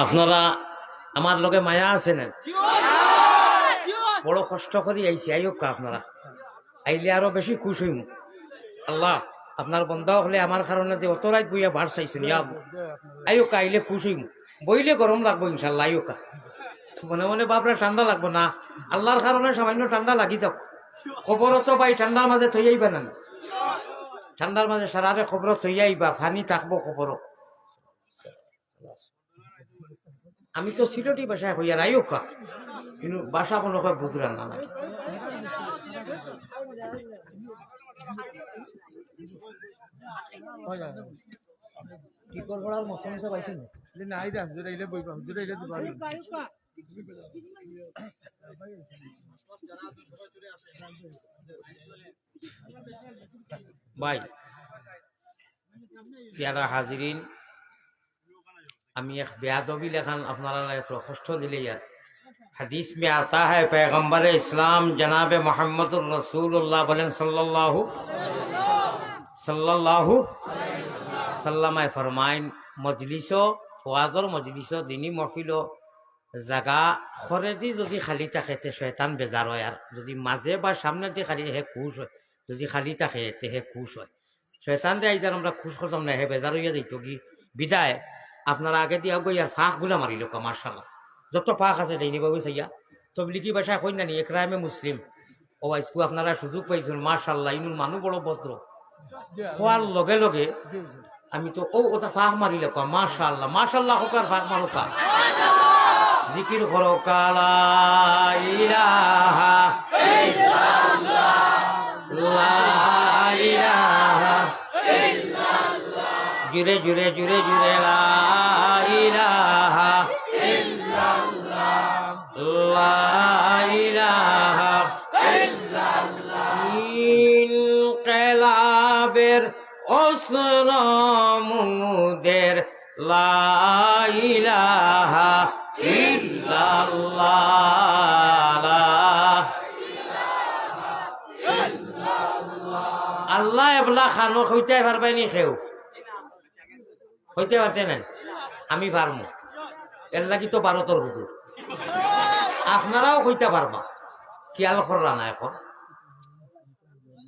আপনারা আমার লগে মায়া আছে না, বড় কষ্ট করি আইসি। আইকা আপনারা আইলে আরো বেশি খুশ হইম। আল্লাহ আপনার বন্ধা হলে আমার কারণে যে অত রাত বইয়া ভার চাইছেন, আইকা আইলে খুশ হইম। বইলে গরম লাগবো ইনশাল্লাহ। আইকা মনে মনে বাপরে ঠান্ডা লাগবো না, আল্লাহর কারণে সামান্য ঠান্ডা লাগি যাও। খবর তো ভাই ঠান্ডার মাঝে থই আইবা না, ঠান্ডার মাঝে সারারে খবর থই আইবা, ফানি থাকবো খবর। আমি তো সিলেটি ভাষায় হইয়া আইকা, কিন্তু ভাষা কোনো বুঝলাম না। কি করবো আর মশলা মশলা পাইছি না भाई प्यारा हाजिरीन, एक बेअदबी लेखन अपनारा कष्ट दिले यार। हदीस में आता है पैगंबर इस्लाम जनाब मोहम्मद रसूलुल्लाह बोलें सल्लल्लाहु सल्लम फरमाइन मजलिसो ওয়াজর মজলিসো দিনী মহফিলো জাগা খরেদি যদি খালি থাকে তে শয়তান বেজার হয়, আর যদি মাঝে বা সামনে দিয়ে খালি হে খুশ হয়, যদি খালি থাকে তে হে খুশ হয়। শয়তান দিয়ে আইজার আমরা খুশ করতাম না, হে বেজার হইয়া যাইতো কি বিদায়। আপনারা আগে দিয়ে গই আর ফাঁক গুলা মারিল মার্শাল্লাহ, যত ফাঁক আছে ডাইনিভাবে চাইয়া তবলিকি ভাষায় কই না নি একরামে মুসলিম ও আইসকু আপনারা সুযোগ পাইছেন মার্শাল্লাহ। ইনুর মানুষ বড় ভদ্র হওয়ার লগে লগে আমি তো ওটা ফাঁক মারিলে কা মাশাআল্লাহ মাশাআল্লাহ হোকার ফাঁক মারোকা জিকির করো লা ইলাহা ইল্লাল্লাহ লা ইলাহা ইল্লাল্লাহ জুরে জুরে জুরে জুরে লা ইলাহা ইল্লাল্লাহ লা ইলাহা ইল্লাল্লাহ ইনকিলাবের ওসরমুদের লা ইলাহা ইল্লাল্লাহ আল্লাহ এবলা খানো হইতে পারবাই নি? খেউ হইতে পারছে না, আমি পারমু। এর লাগি তো ভারতের হুজুর, আপনারাও হইতে পারবা। খেয়াল করলা না এখন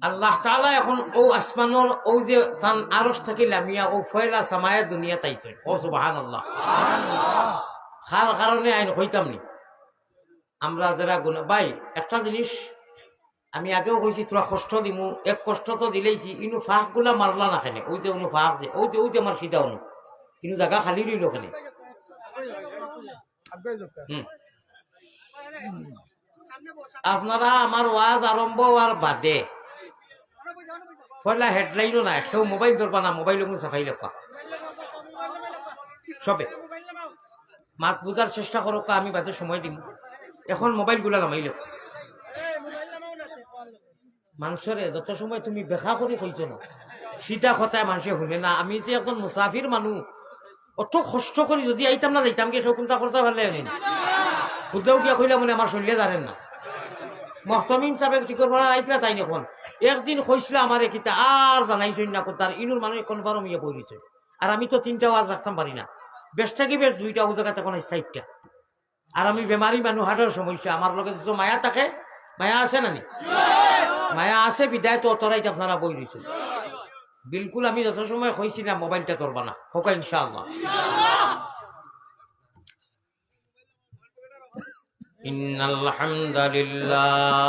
আল্লাহ তাআলা এখন ও আসমানের ও যে তান আরশ থেকে লামিয়া ও ফয়লা সামায়া দুনিয়া চাইছে। ও সুবহানাল্লাহ, খাল কারণে আইন হইতাম নি আমরা যারা গুণ। ভাই একটা জিনিস আমি আগেও কইছি, তোরা কষ্ট দিমু, এক কষ্ট তো দিলেইছি, ইনু ফাঁক গুলা মারলা না খেনে। ওই যে উনু ফাঁক যে ওই যে আমার সিধা উনু কিন্তু জায়গা খালি রইল খেনে। আপনারা আমার ওয়াজ আরম্ভ হওয়ার বাদে পয়লা হেডলাইনও নাই, কেউ মোবাইল ধরবা না, মোবাইল সাফাই লেখা সবে মাত বুঝার চেষ্টা করো। আমি বাদে সময় দিব, এখন মোবাইল গুলা নামাই লেখা। মানুষরে যত সময় তুমি বেখা করে কইছো না, সিধা কথায় মানুষে শুনে না। আমি যে একজন মুসাফির মানুষ, অত কষ্ট করি যদি আইতাম না যাইতাম কি কেউ চিন্তা করতে পারলে খুদেও গিয়া কইলা মনে আমার শরীরে দাঁড়েন না। মহতমিম সাহেব কি করবো আইতরা তাই এখন একদিন কইছিল আমারে কিতা আর জানাইছই না কোথার ইনুর মানুষ এখন বারো মিয়া পড়িছে। আর আমি তো 3টা ওয়াজ রাখতাম পারি না, বেশ থাকি বেশ 2টা ও জায়গাতে এখন 60টা। আর আমি বেমারি মানুষ, হাটের সমস্যা, আমার লগে যে মায়া থাকে, মায়া আছে না নি? মায়া আছে বিদায় তো অতরাইতে আপনারা বই দিয়েছেন। বিলকুল আমি যত সময় কইছি না মোবাইলটা ধরবা না, হোক ইনশাআল্লাহ। ইন্নাল হামদুলিল্লাহ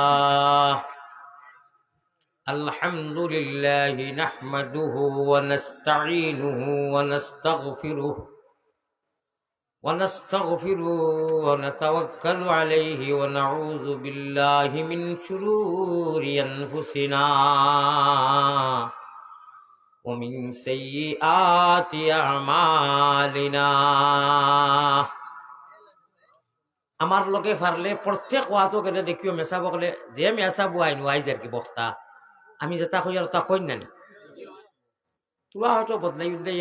আলহামদুলিল্লাহি নাহমাদুহু ওয়া নাস্তাঈনুহু ওয়া নাস্তাগফিরুহু ونستغفره ونتوكل عليه ونعوذ بالله من شرور أنفسنا ومن سيئات أعمالنا। আমার লগে ফারলে প্রত্যেক ওয়াতো গেলে দেখিও মেসা বকলে যে মেসা বুয়াইন ওয়াইজের কি বক্তা আমি যেটা কই আর তা কই না তোরা হয়তো বদলাই উদলাই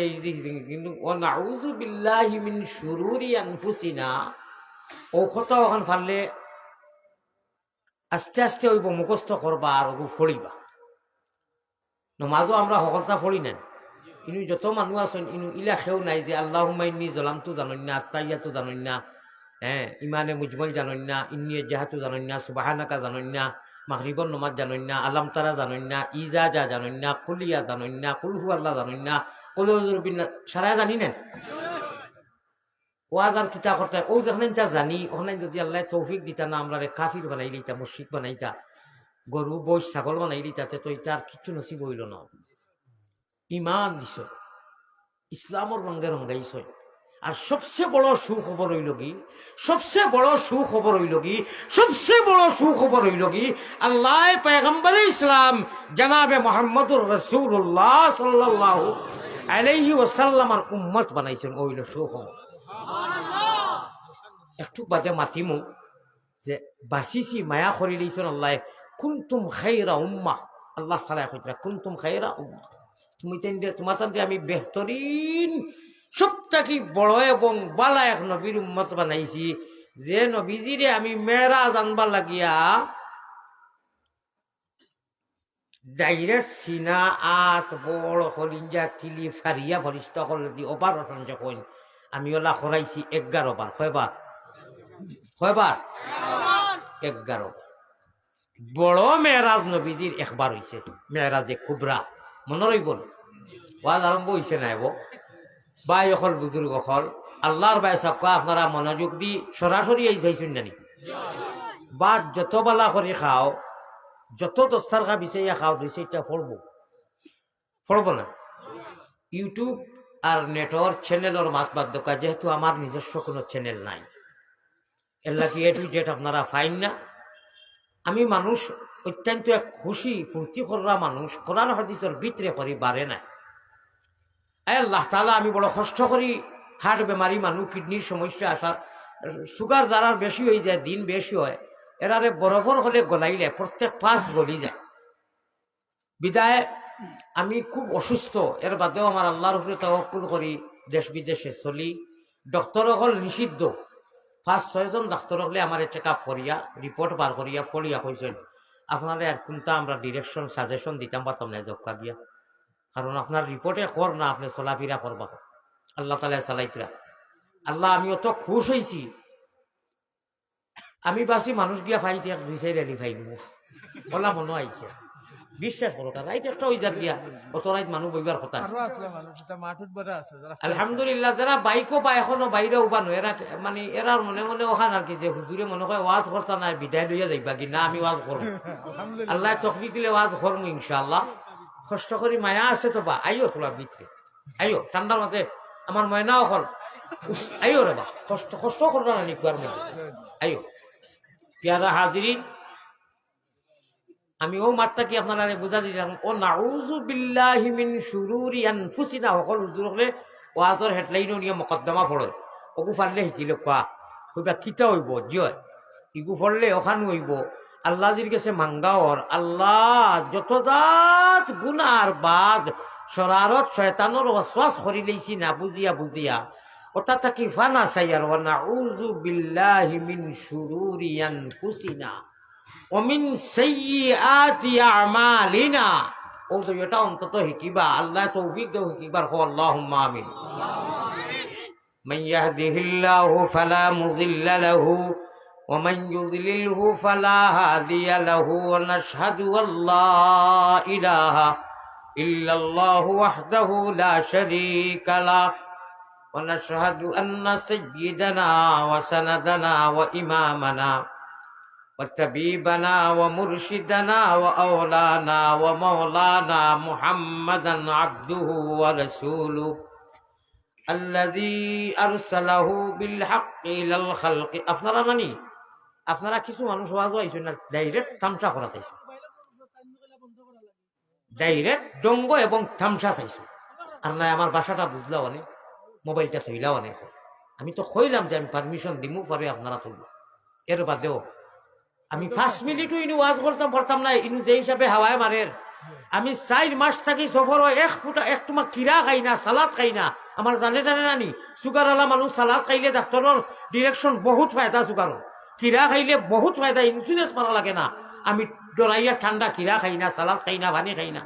কিন্তু নাউযু বিল্লাহি মিন শুরুরি আনফুসিনা ও কথা ওখান ফারলে আস্তে আস্তে ওইব মুখস্থ করবা আর ওগু ফড়িবা। নমাজও আমরা সকলতা পড়ি না, ইনু যত মানুষ আছেন ইনু ইলা খেও নাই যে আল্লাহুম্মা ইন্নী জলামতু জানেন না, আত্তাহিয়াতু জানেন না, হ্যাঁ ইমানে মুজমল জানেন না, ইন্নী জাহাতু জানেন না, সুবহানাকা জানেন না, মাগরিবর নমাজ জানেন না, আলাম তারা জানেন না, ইজাজা জানেন না, কুলিয়া জানেন না, কুল হু আল্লাহ জানেন না, কুল আউযু বিল্লাহ সারা জানি না। ওয়াজ আর কিতা করতে ও যেখানে তা জানি ওখানে যদি আল্লাহ তৌফিক দিতা না আমরা কাফির বানাই দিতা, মুশরিক বানাইতা, গরু বৈশ ছাগল বানাই দিতাতে তো এটা আর কিচ্ছু নসিব হইল না। ইমান দিছ, ইসলামর রঙে রঙাইছ। আর সবচেয়ে বড় সুখবর হইল কি, সবচেয়ে বড় সুখবর হইল কি, সবচেয়ে বড় সুখবর হইল কি, আল্লাহ পয়গম্বর ইসলাম জনাবে মুহাম্মদুর রাসূলুল্লাহ সাল্লাল্লাহু আলাইহি ওয়াসাল্লামের উম্মত বানাইছেন। ওইল সুখবর। একটু বাদে মাতিমু যে বাসিসি মায়া করি লইছেন আল্লাহ, কুনতুম খাইরা উম্মাহ, আল্লাহ সালাহ কইরা কুনতুম খাইরা উম্মাহ, তুমি তোমার সাথে আমি বেহতরিন সবটাকি বড় এবং বালা এক নবীর উম্মত বানাইছি, যে নবীজিরে আমি মেরাজ আনবার লাগিয়া ডাইরেক্ট সিনা আত বড় হলিঞ্জা তিলি ফারিয়া ফরিস্তা হল দি অপারেশন যখন আমি ওলা করাইছি 11 বার। কয়বার? 11 বার। বড় মেরাজ নবীজির একবার হইছে, মেরাজে কুবরা। মনে রইব ওয়াজ আরম্ভ হইছে না এব বাই অকল বুজুর্গ অকল আল্লাহর বাই সবকা আপনারা মনোযোগ দি সরাসরি এই যাইছেন জানি বাট যত বালা করে খাও, যত দস্তার খা বিচাইয়া খাও, 2-4টা পড়ব না। ইউটিউব আর নেটওয়ার্ক চ্যানেলের মাছ বাদ দোকা, যেহেতু আমার নিজস্ব কোনো চ্যানেল নাই, এর লাগি এ টু জেড আপনারা ফাইন না। আমি মানুষ অত্যন্ত এক খুশি ফুর্তি করা মানুষ, কোরআন হাদিসের ভিতরে করি বাড়ে না। আল্লাহ তাআলা আমি বড় কষ্ট করি, হার্ট বেমারি মানুষ, কিডনির সমস্যা আসা, সুগার যারা বেশি হয়ে যায়, দিন বেশি হয়, এরারে বরফর হলে গলাইলে প্রত্যেক 5 গলি যায়। বিদায় আমি খুব অসুস্থ, এর বাদেও আমার আল্লাহর উপরে তাওয়াক্কুল করি, দেশ বিদেশে চলি। ডক্টর হল নিষিদ্ধ, 5-6 জন ডাক্তার হলে আমার চেক আপ করিয়া রিপোর্ট বার করিয়া পড়িয়া কইছেন আপনারা আর কোনটা আমরা ডিরেকশন সাজেশন দিতাম পারতাম না দক্কা দিয়া, কারণ আপনার রিপোর্টে কর না, আপনি চলাফেরা করবা। আল্লাহ তাআলা চালাইতরা আল্লাহ। আমি অত খুশ হয়েছি, আমি বাসি মানুষ গিয়া ফাইতে 2-4 রেলি ফাইব বলা মনে আইছে। বিশ্বাস করো তারা এটা একটা ওইদার দিয়া অত রাইত মানুষ বইবার কথা। আলহামদুলিল্লাহ যারা বাইকও বা এখনো বাইরে উবানো, এরা মানে এরার মনে মনে ওখান আর কি যে হুজুরে মনে হয় ওয়াজ করতা নাই, বিদায় লইয়া যাইবা কি না, আমি ওয়াজ করবো, আল্লাহ তৌফিক দিলে ওয়াজ করবো ইনশাআল্লাহ। কষ্ট করি মায়া আছে তো বা আইও তোলার ভিতরে, আইও ঠান্ডার মাঝে আমার ময়নাও হল, আইও রে বা কষ্ট করবা না নিকুয়ার মধ্যে, আইও। পেয়ারা হাজিরিন, আমি ও মাত্রা কি আপনারা বুঝা দিলাম, ও নাউযু বিল্লাহি মিন শুরুরি আনফুসিনা সকল হুজুর হলে ওয়াজর হেডলাইনও নিয়ে মুকদ্দমা পড়ে, ওগু পারলে শিকিল কোয়া কইবা কিতা হইব, জয় ইগু পড়লে ওখানে হইব। আল্লাহ জির কাছে মাঙ্গাওর আল্লাহ যত জাত গুনার বাদ শরারত শয়তানের ওয়াসওয়াস করি লইছি না বুঝিয়া ওটা তাকি ফানা চাইয়ার, ওয়া নাউযু বিল্লাহি মিন শুরুরি আনফুসিনা ওয়া মিন সাইয়্যাতি আমালিনা। ও তো এটা অন্তত হিকিবা, আল্লাহ তৌফিক দাও হিকিবার, হো আল্লাহুম্মা আমিন। মান ইয়াহদিহিল্লাহু ফালা মুযিল্লা লাহু ওয়া মান ইউদ্লিলহু ফালা হাদিয়া লাহু, ওয়া নাশহাদু আল্লা ইলাহা ইল্লাল্লাহু ওয়াহদাহু লা শারীকা লাহু ওয়া নাশহাদু আন্না সাইয়্যিদানা ওয়া সানাদানা ওয়া ইমামানা وطبيبنا ومرشدنا وأولانا ومولانا محمدا عبده ورسوله الذي أرسله بالحق إلى الخلق। আপনারা মানি আপনারা কিছু মানুষ ওয়াজও আইছেন না, ডাইরেক্ট তামসা করা চাইছেন, ডাইরেক্ট ডঙ্গ এবং তামসা চাইছেন। আর নাই আমার ভাষাটা বুঝলাও অনেক, মোবাইলটা থইলাও অনেক, আমি তো কইলাম যে আমি পারমিশন দিমু পরে আপনারা তুলব। এর বাদেও আমি 5 মিনিটও ইনু ওয়াজ করতাম পারতাম না, ইনু যে হিসাবে হাওয়ায় মারের। আমি 4 মাস থাকি সফর হয়, এক টুমা কিরা খাই না, সালাদ খাই না। আমার জানে নানি সুগার আলা মানুষ সালাদ খাইলে ডাক্তারের ডিরেকশন বহুত ফায়দা, সুগারের কিরা খাইলে বহুত ফায়দা, ইন্সুরেন্স মারা লাগে না। আমি ডরাইয়া ঠান্ডা কিরা খাই না, সালাদ খাই না, পানি খাই না।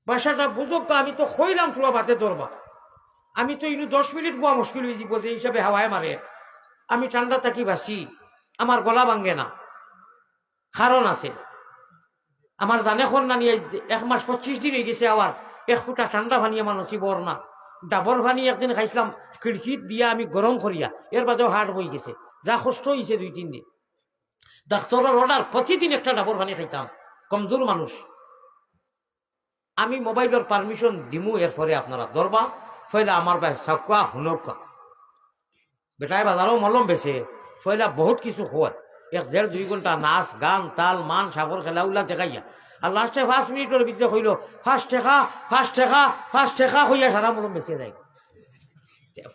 বাসাটা বুঝুক, আমি তো খইলাম তোলা বাতে ধরবা, আমি তো ইনু 10 মিনিট বোয়া মুশকিল হয়ে যাব যে হিসাবে হাওয়ায় মারে। আমি ঠান্ডা থাকি বাসি, আমার গলা ভাঙ্গে না, কারণ আছে। আমার জানে খন না নিয়ে 1 মাস 25 দিন হয়ে গেছে, আবার 1 ফুটা ঠান্ডা পানি আমার নসিবর না। ডাবর পানি একদিন খাইছিলাম খিড়কিত দিয়া, আমি গরম করিয়া, এর বাদেও হাট বই গেছে, যা কষ্ট হয়েছে 2-3 দিন। ডাক্তারের অর্ডার, প্রতিদিন একটা ডাবর পানি খাইতাম, কমজোর মানুষ। আমি মোবাইলের পারমিশন দিমু, এরপরে আপনারা ধরবা ফয়লা আমার ভাই সাকুয়া হুনকা বেটায় বাজারও মলম বেছে ফয়লা বহুত কিছু হয়, 1-1.5-2 ঘন্টা নাচ গান তাল মান সাগর খেলা উল্লা দেখাইয়া, আর লাস্টে 5 মিনিটের ভিতরে হইল 5 টাকা 5 টাকা 5 টাকা হইয়া সারা মলম বেঁচে যায়।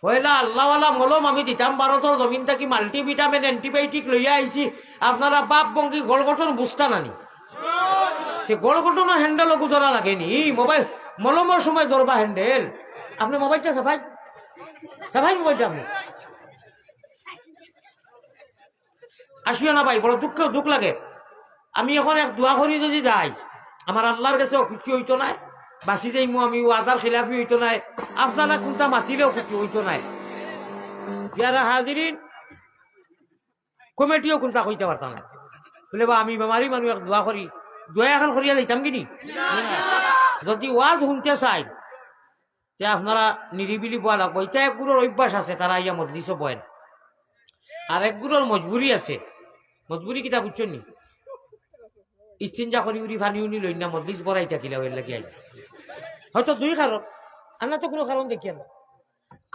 পয়লা আল্লাহওয়ালা মলম আমি দিতাম ভারতের জমিন থাকি, মাল্টিভিটামিন অ্যান্টিবায়োটিক লইয়া আইছি, আপনারা বাপ বঙ্গি গোল গঠন বুঝতা নানি, গোল গঠন হ্যান্ডেলও গুজরা লাগেনি। মোবাইল মলমের সময় ধরবা হ্যান্ডেল, আপনি মোবাইলটা সাফাই সাফাই মোবাইলটা আপনি আসিও না ভাই, বড় দুঃখ লাগে। আমি এখন এক দোয়া করি যদি যাই, আমার আল্লাহর কাছে কিছু হইতো নাই, বাঁচি যাইমু আমি, ওয়াজার খিলাফি হইতো নাই, আপনারা কোনটা মাতিলেও কিছু হইতো নাই। ইয়ারা হাজিরিন কমিটিও কোনটা কইতে পারতাম না, বলে বা আমি বেমারি মানুষ এক দোয়া করি, দোয়া এখন করিয়া যাইতাম কিনি। যদি ওয়াজ শুনতে চাই তে আপনারা নিরিবিলি বয়া লাগবো। এটা একগুলোর অভ্যাস আছে, তারা ইয়া মজলিসও বয়েন, আর একগুলোর মজবুরি আছে। মজবুরি কিতা বুঝছেন নি, ইস্তিনজা করি উড়ি ফানি উনি লই না মজলিস বড়াই থাকিলে ওই লাগে আই, হয়তো 2 কারণ, আনা তো কোনো কারণ দেখিয়া না।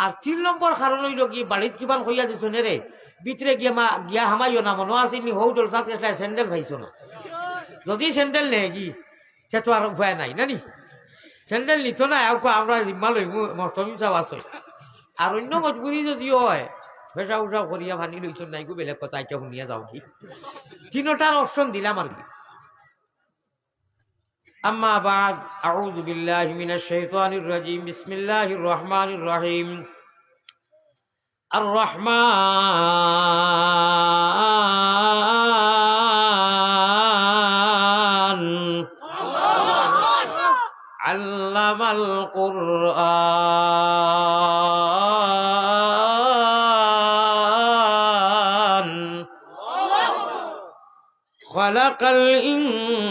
আর 3 নম্বর কারণ হইল কি, বাড়িত কিবান হইয়া দিছ নে রে, ভিতরে গিয়া হামাইও না, মনে আসেনি হৌ জলসাত স্যান্ডেল খাইছো না। যদি স্যান্ডেল নেই কি সে তো আর উপায় নাই নানি, স্যান্ডেল নিত না আমরা জিম্মা লইমু মস্তমিন সাহ আছে। আর অন্য মজবুরি যদি হয় ফেসা উঠা করিয়া ভানি লইছ নাই গো, বেলেগ কথা, এটা শুনিয়া যাও কি। 3টার অপশন দিলাম আর কি। আম্মা বাদ, আউযু বিল্লাহি মিনাশ শাইতানির রাজিম, বিসমিল্লাহির রহমানির রহিম। আর রহমান আল্লামাল কুরআন খালাকাল ইনসান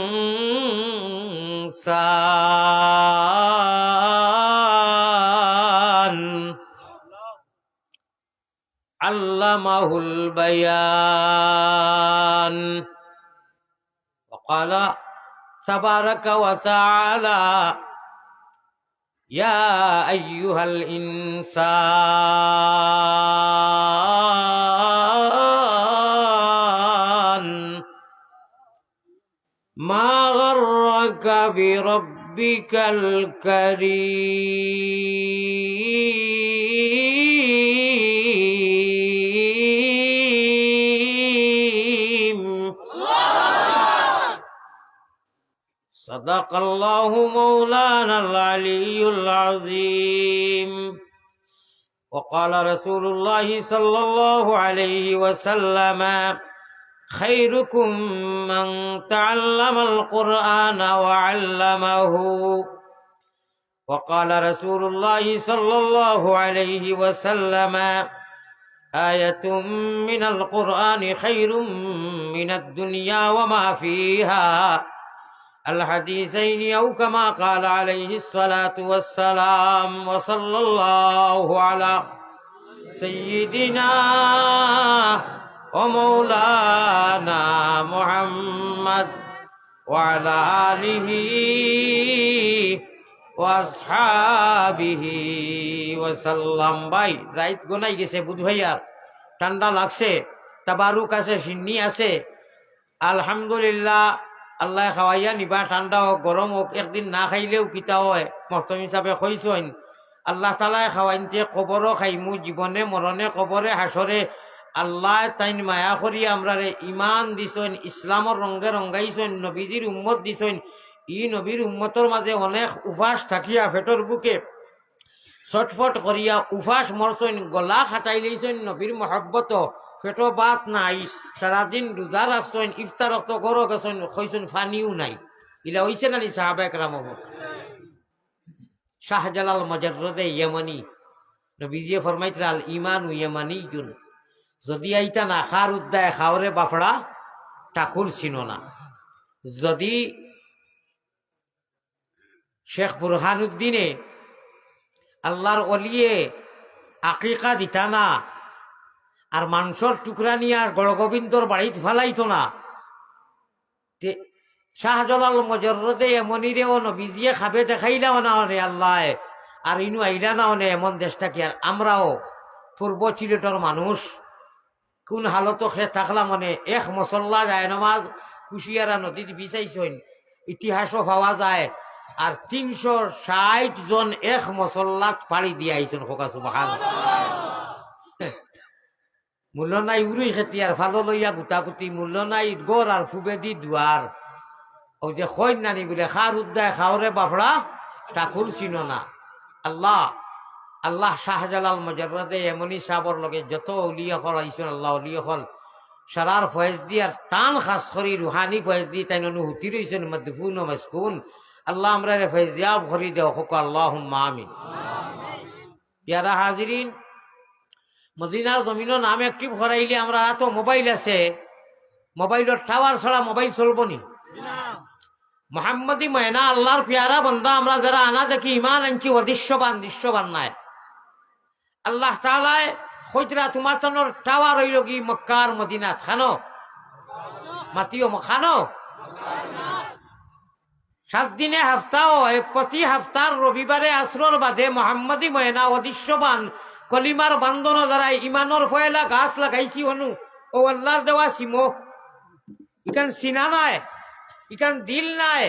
আল্লামাহুল বায়ান। وقال تبارك وتعالى يا أيها الإنسان ما غرك بربك الكريم صدق الله مولانا العلي العظيم. وقال رسول الله صلى الله عليه وسلم خيركم من تعلم القرآن وعلمه. وقال رسول الله صلى الله عليه وسلم آية من القرآن خير من الدنيا وما فيها، الحديثين أو كما قال عليه الصلاة والسلام. وصلى الله على سيدنا ومولانا محمد وعلى آله وأصحابه وسلم. ভাই রাইত গোনাই গেছে বুধ ভাইয়ার, ঠান্ডা লাগছে, তাবারুক আছে, সিন্নি আছে, আলহামদুলিল্লাহ। আল্লাহ খাওয়াইয়া নিবা, ঠান্ডা হোক গরম হোক, একদিন না খাইলেও কিতা হয়, মহতম হিসাবে কইসইন। আল্লাহ তাআলাই খাওয়াইনতে কবরও খাইমু, জীবনে মরণে কবরে হাসরে আল্লাহ তাইন মায়া করি আমরা রে ইমান দিছইন, ইসলামর রঙে রঙাইছইন, নবীজির উম্মত দিছইন। ই নবীর উম্মতর মাঝে অনেক উপাস থাকিয়া ফেটর বুকে ছটফট করিয়া উপাস মরছইন, গলা খাটাই লইছইন নবীর মহব্বত, পেটো বাত নাই, সারাদিন রোজা রাখছইন, ইফতার তো গরো গেছইন, খইছইন ফানিও নাই। ইলা হইছে না নি সাহাবা একরাম? শাহজালাল মুজাররদে ইয়ামানি নবীজি ফরমাইতরা আল ঈমানু ইয়ামানিয়ুন, যদি আইতা না খার উদ্দায় খাওরে বাফড়া ঠাকুর ছিল না। যদি শেখ বুরহানুদ্দিনে আল্লাহর অলিয়ে আকিকা দিতা না, আর মাংসর টুকরা নিয়ে আর গড়গোবিন্দর বাড়িতে ফালাইতো না, শাহজালাল মুজাররদে এমনিরেও নবীজিয়ে খাবে দেখাইলাও না রে আল্লাহ, আর ইনু আইলা না অনে এমন দেশটা কি। আর আমরাও পূর্ব চিলেটর মানুষ কোন হালতো খে থাকলাম মনে এক মসল্লা যায় নমাজ কুশিয়ারা নদীত বিচাইছেন, ইতিহাসও পাওয়া যায়। আর 360 জন এক মসল্লাত পাড়ি দিয়ে আইছেন খোকা সুবহানাল্লাহ। মূল্য নাই উড়ি খেতি আর ফালো লইয়া গুটাগুটি, মূল্য নাই গড় আর ফুবেদি দুয়ার। ও যে খৈন নানি বলে খার উদ্দায় খাওরে বাফড়া ঠাকুর ছিল না। আল্লাহ আল্লাহ শাহজালাল মুজাররদে এমনি সাবর লগে যত উলিয়া হল আইসন আল্লাহ উলিয়া হল সারার ফয়েজ দি আর তান খাস করি রুহানি ফয়েজ দি তাই অনুভূতি রয়েছেন মদফুন ও মাসকুন। আল্লাহ আমরা ফয়েজ দিয়া ভরি দেও হোক আল্লাহুম্মা আমিন। প্যারা হাজিরিন, মদিনার জমিনের নাম একটিভ করাইলে আমরা তো মোবাইল আছে, মোবাইলের টাওয়ার ছাড়া মোবাইল চলবো নি? মোহাম্মদী ময়না আল্লাহর পেয়ারা বন্দা আমরা যারা আনা দেখি ইমান আনছি অদৃশ্যবান দৃশ্যবান নাই। আল্লাহ তাআলায় হইতরা তোমার তনর টাওয়ার হইল কি মক্কার মদিনাত খানো মাতিও খানো 7 দিনে হাফতাও প্রতি হাফতার রবিবারে আসরর বাদে মোহাম্মদী ময়না অদৃশ্যবান কলিমার বান্ধন দ্বারা ইমানর ফয়লা গাছ লাগাইছি অনু ও আল্লাহর দেওয়া সিমো। ইখান সিনা নাই, ইখান দিল নাই,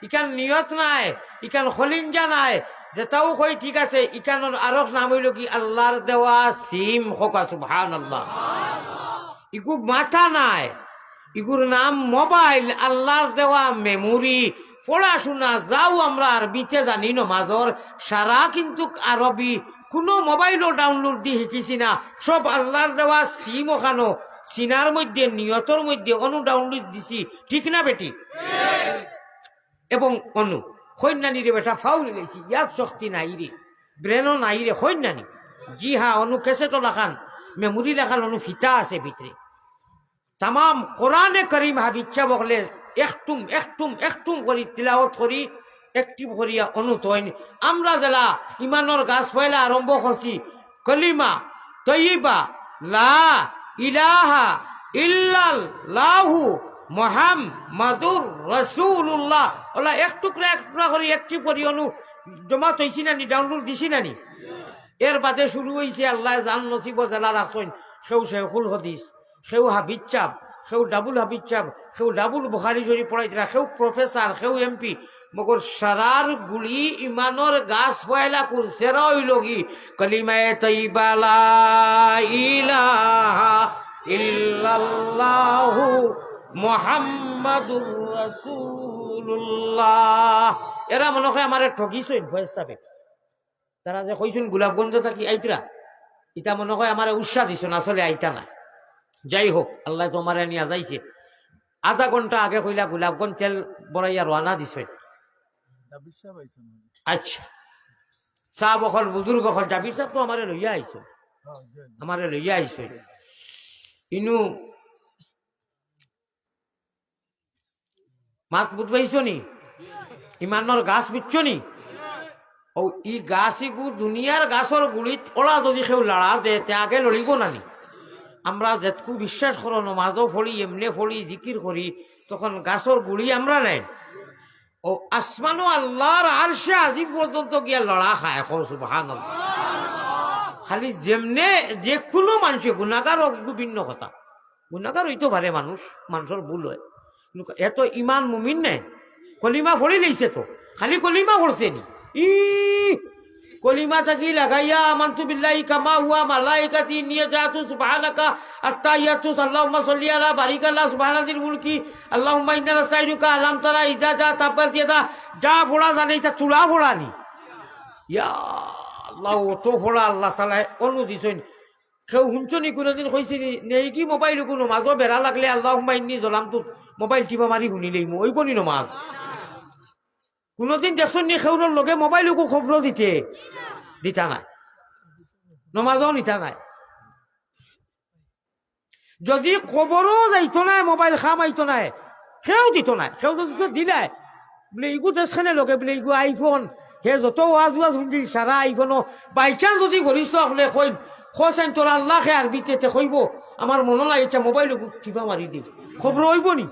ইখান নিয়ত নাই, ইখান খলিঞ্জা নাই, যেটাও কই ঠিক আছে। ইখানোর আরো নাম হইল কি আল্লাহর দেওয়া সিম হোকা সুবহানাল্লাহ। ইগু মাথা নাই, ইগুর নাম মোবাইল, আল্লাহর দেওয়া মেমোরি। পড়াশোনা যাও আমরা আরবিতে জানি নমাজর সারা, কিন্তু আরবি কোনো মোবাইলও ডাউনলোড দিয়ে শিখিছি না, সব আল্লাহর দেওয়া সিম ওখানো সিনার মধ্যে নিয়তর মধ্যে অনু ডাউনলোড দিছি, ঠিক না বেটি? এবং অনু কন্যানি রে বেটা ফাউল লেছি, ইয়াদ শক্তি নাই রে, ব্রেনও নাই রে কন্যানি। জি হ্যাঁ, অনু কেসেটো লেখান মেমোরি লেখান অনু ফিতা আছে ভিতরে। তাম কোরআনে করিম হাবিচ্ছা বকলে একটুম একটুম একটুম করি তিলাওয়াত করি একটিভ করিয়া অনুতইন। আমরা যারা ইমানের গাছ পয়লা আরম্ভ করছি কলিমা তৈয়বা লা ইলাহা ইল্লাল্লাহু মুহাম্মাদুর রাসূলুল্লাহ, ওলা এক টুকরা করি একটি করি অনু জমা তৈছি নানি, ডাউনলোড দিছি নানি। এর বাদে শুরু হয়েছে আল্লাহ জান নসিব জেলা রাখছেন, সেও শেখুল হদিস, সেও হাবিজ চাপ, সেও ডাবুল হাবিজ চাপ, সেও ডাবুল বুখারি শরীফ পড়াইতরা, সেও প্রফেসর, সেও এমপি। মগর সারার গুলি ইমানর গাছ পয়লা করছে রইল কি কলিমায়ে তৈয়বা লা ইলাহা ইল্লাল্লাহু মুহাম্মাদুর রাসূলুল্লাহ। এরা মনে হয় আমারে ঠকিছেন ভয়েস সাবে, তারা যে কইছেন গোলাপগঞ্জ থাকি আইতরা, ইটা মনে হয় আমার উৎসাহ দিছেন, আসলে আইতা না। যাই হোক, আল্লাহ তোমারে নিয়ে যাইছে। আধা ঘন্টা আগে কইলা গোলাপগঞ্জ তেল বড়াইয়া রওনা দিছেন। আচ্ছা, চাহ বখল বুজুর্গ হল জাবির সাহেব তো আমারে লইয়া আইছে, আমারে লইয়া আইছে। ইনু মাত বুঝবাইছ নি? ইমানর গাছ বুঝছ নি? ও ই গাছ ইগু দুনিয়ার গাছর গুড়িত ওলা যদি কেউ লড়া দে তে আগে লড়িব নানি। আমরা যেটকু বিশ্বাস করো নমাজও ফড়ি এমনে ফড়ি জিকির করি, তখন গাছর গুড়ি আমরা নাই। ও আসমানো আল্লাহর আরশে আজিম পর্যন্ত গিয়া লড়া খায় সুবহানাল্লাহ। খালি যেমনে যে কোনো মানুষে গুণাগার ভিন্ন কথা, গুণাগার হইতে পারে মানুষ, মানুষের ভুল হয়, এত ইমান মুমিন নাই। কলিমা ফড়ি লইছে তো, খালি কলিমা পড়ছে নি, ই কলিমা থাকি লাগাইয়া আমানতু বিল্লাহি কামা হুয়া মালাইকাতি নিয়ে যাতু সুবহানাকা আত্তাহিয়াতু আল্লাহুম্মা সাল্লি আলা বারিকাল্লাহ সুবহানাজিল মুলকি আল্লাহুম্মা ইন্না নাস্তাইনুকা আলাম তারা ইজা যা তাবাতিয়াদা যা ফোড়া জানে তা চুলা ফোড়ানি। ইয়া আল্লাহ, অত ফোড়া আল্লাহ তাআলা অনু দিছেন। কেউ শুনছনি কোনোদিন কইছি নেই কি মোবাইল কোনো মাঝও বেড়া লাগলে আল্লাহুম্মা ইন্নী জলামতু মোবাইল টিপা মারি শুনিলেই ওই বনি নমাজ। কোনোদিন দেখছেন নি খেউরের লগে মোবাইলকো খবর দিতা নাই, নমাজও নিতা নাই। যদি খবরও যাইতো নাই, মোবাইল খাম আইতো নাই, সেও দিত নাই। সেও যদি দিলাই বলে ইগু দেশখানে লগে বলে ইগু আইফোন, সে যত ওয়াজ ওয়াজ শুনছি সারা আইফোনও বাইচান্স যদি ঘরিষ্ঠ হলে কই খোঁচাইন তোর আল্লাহকে আরবিতে কইব আমার মনে লাগিছে মোবাইল টিপা মারি দিব, খবর হইব নি?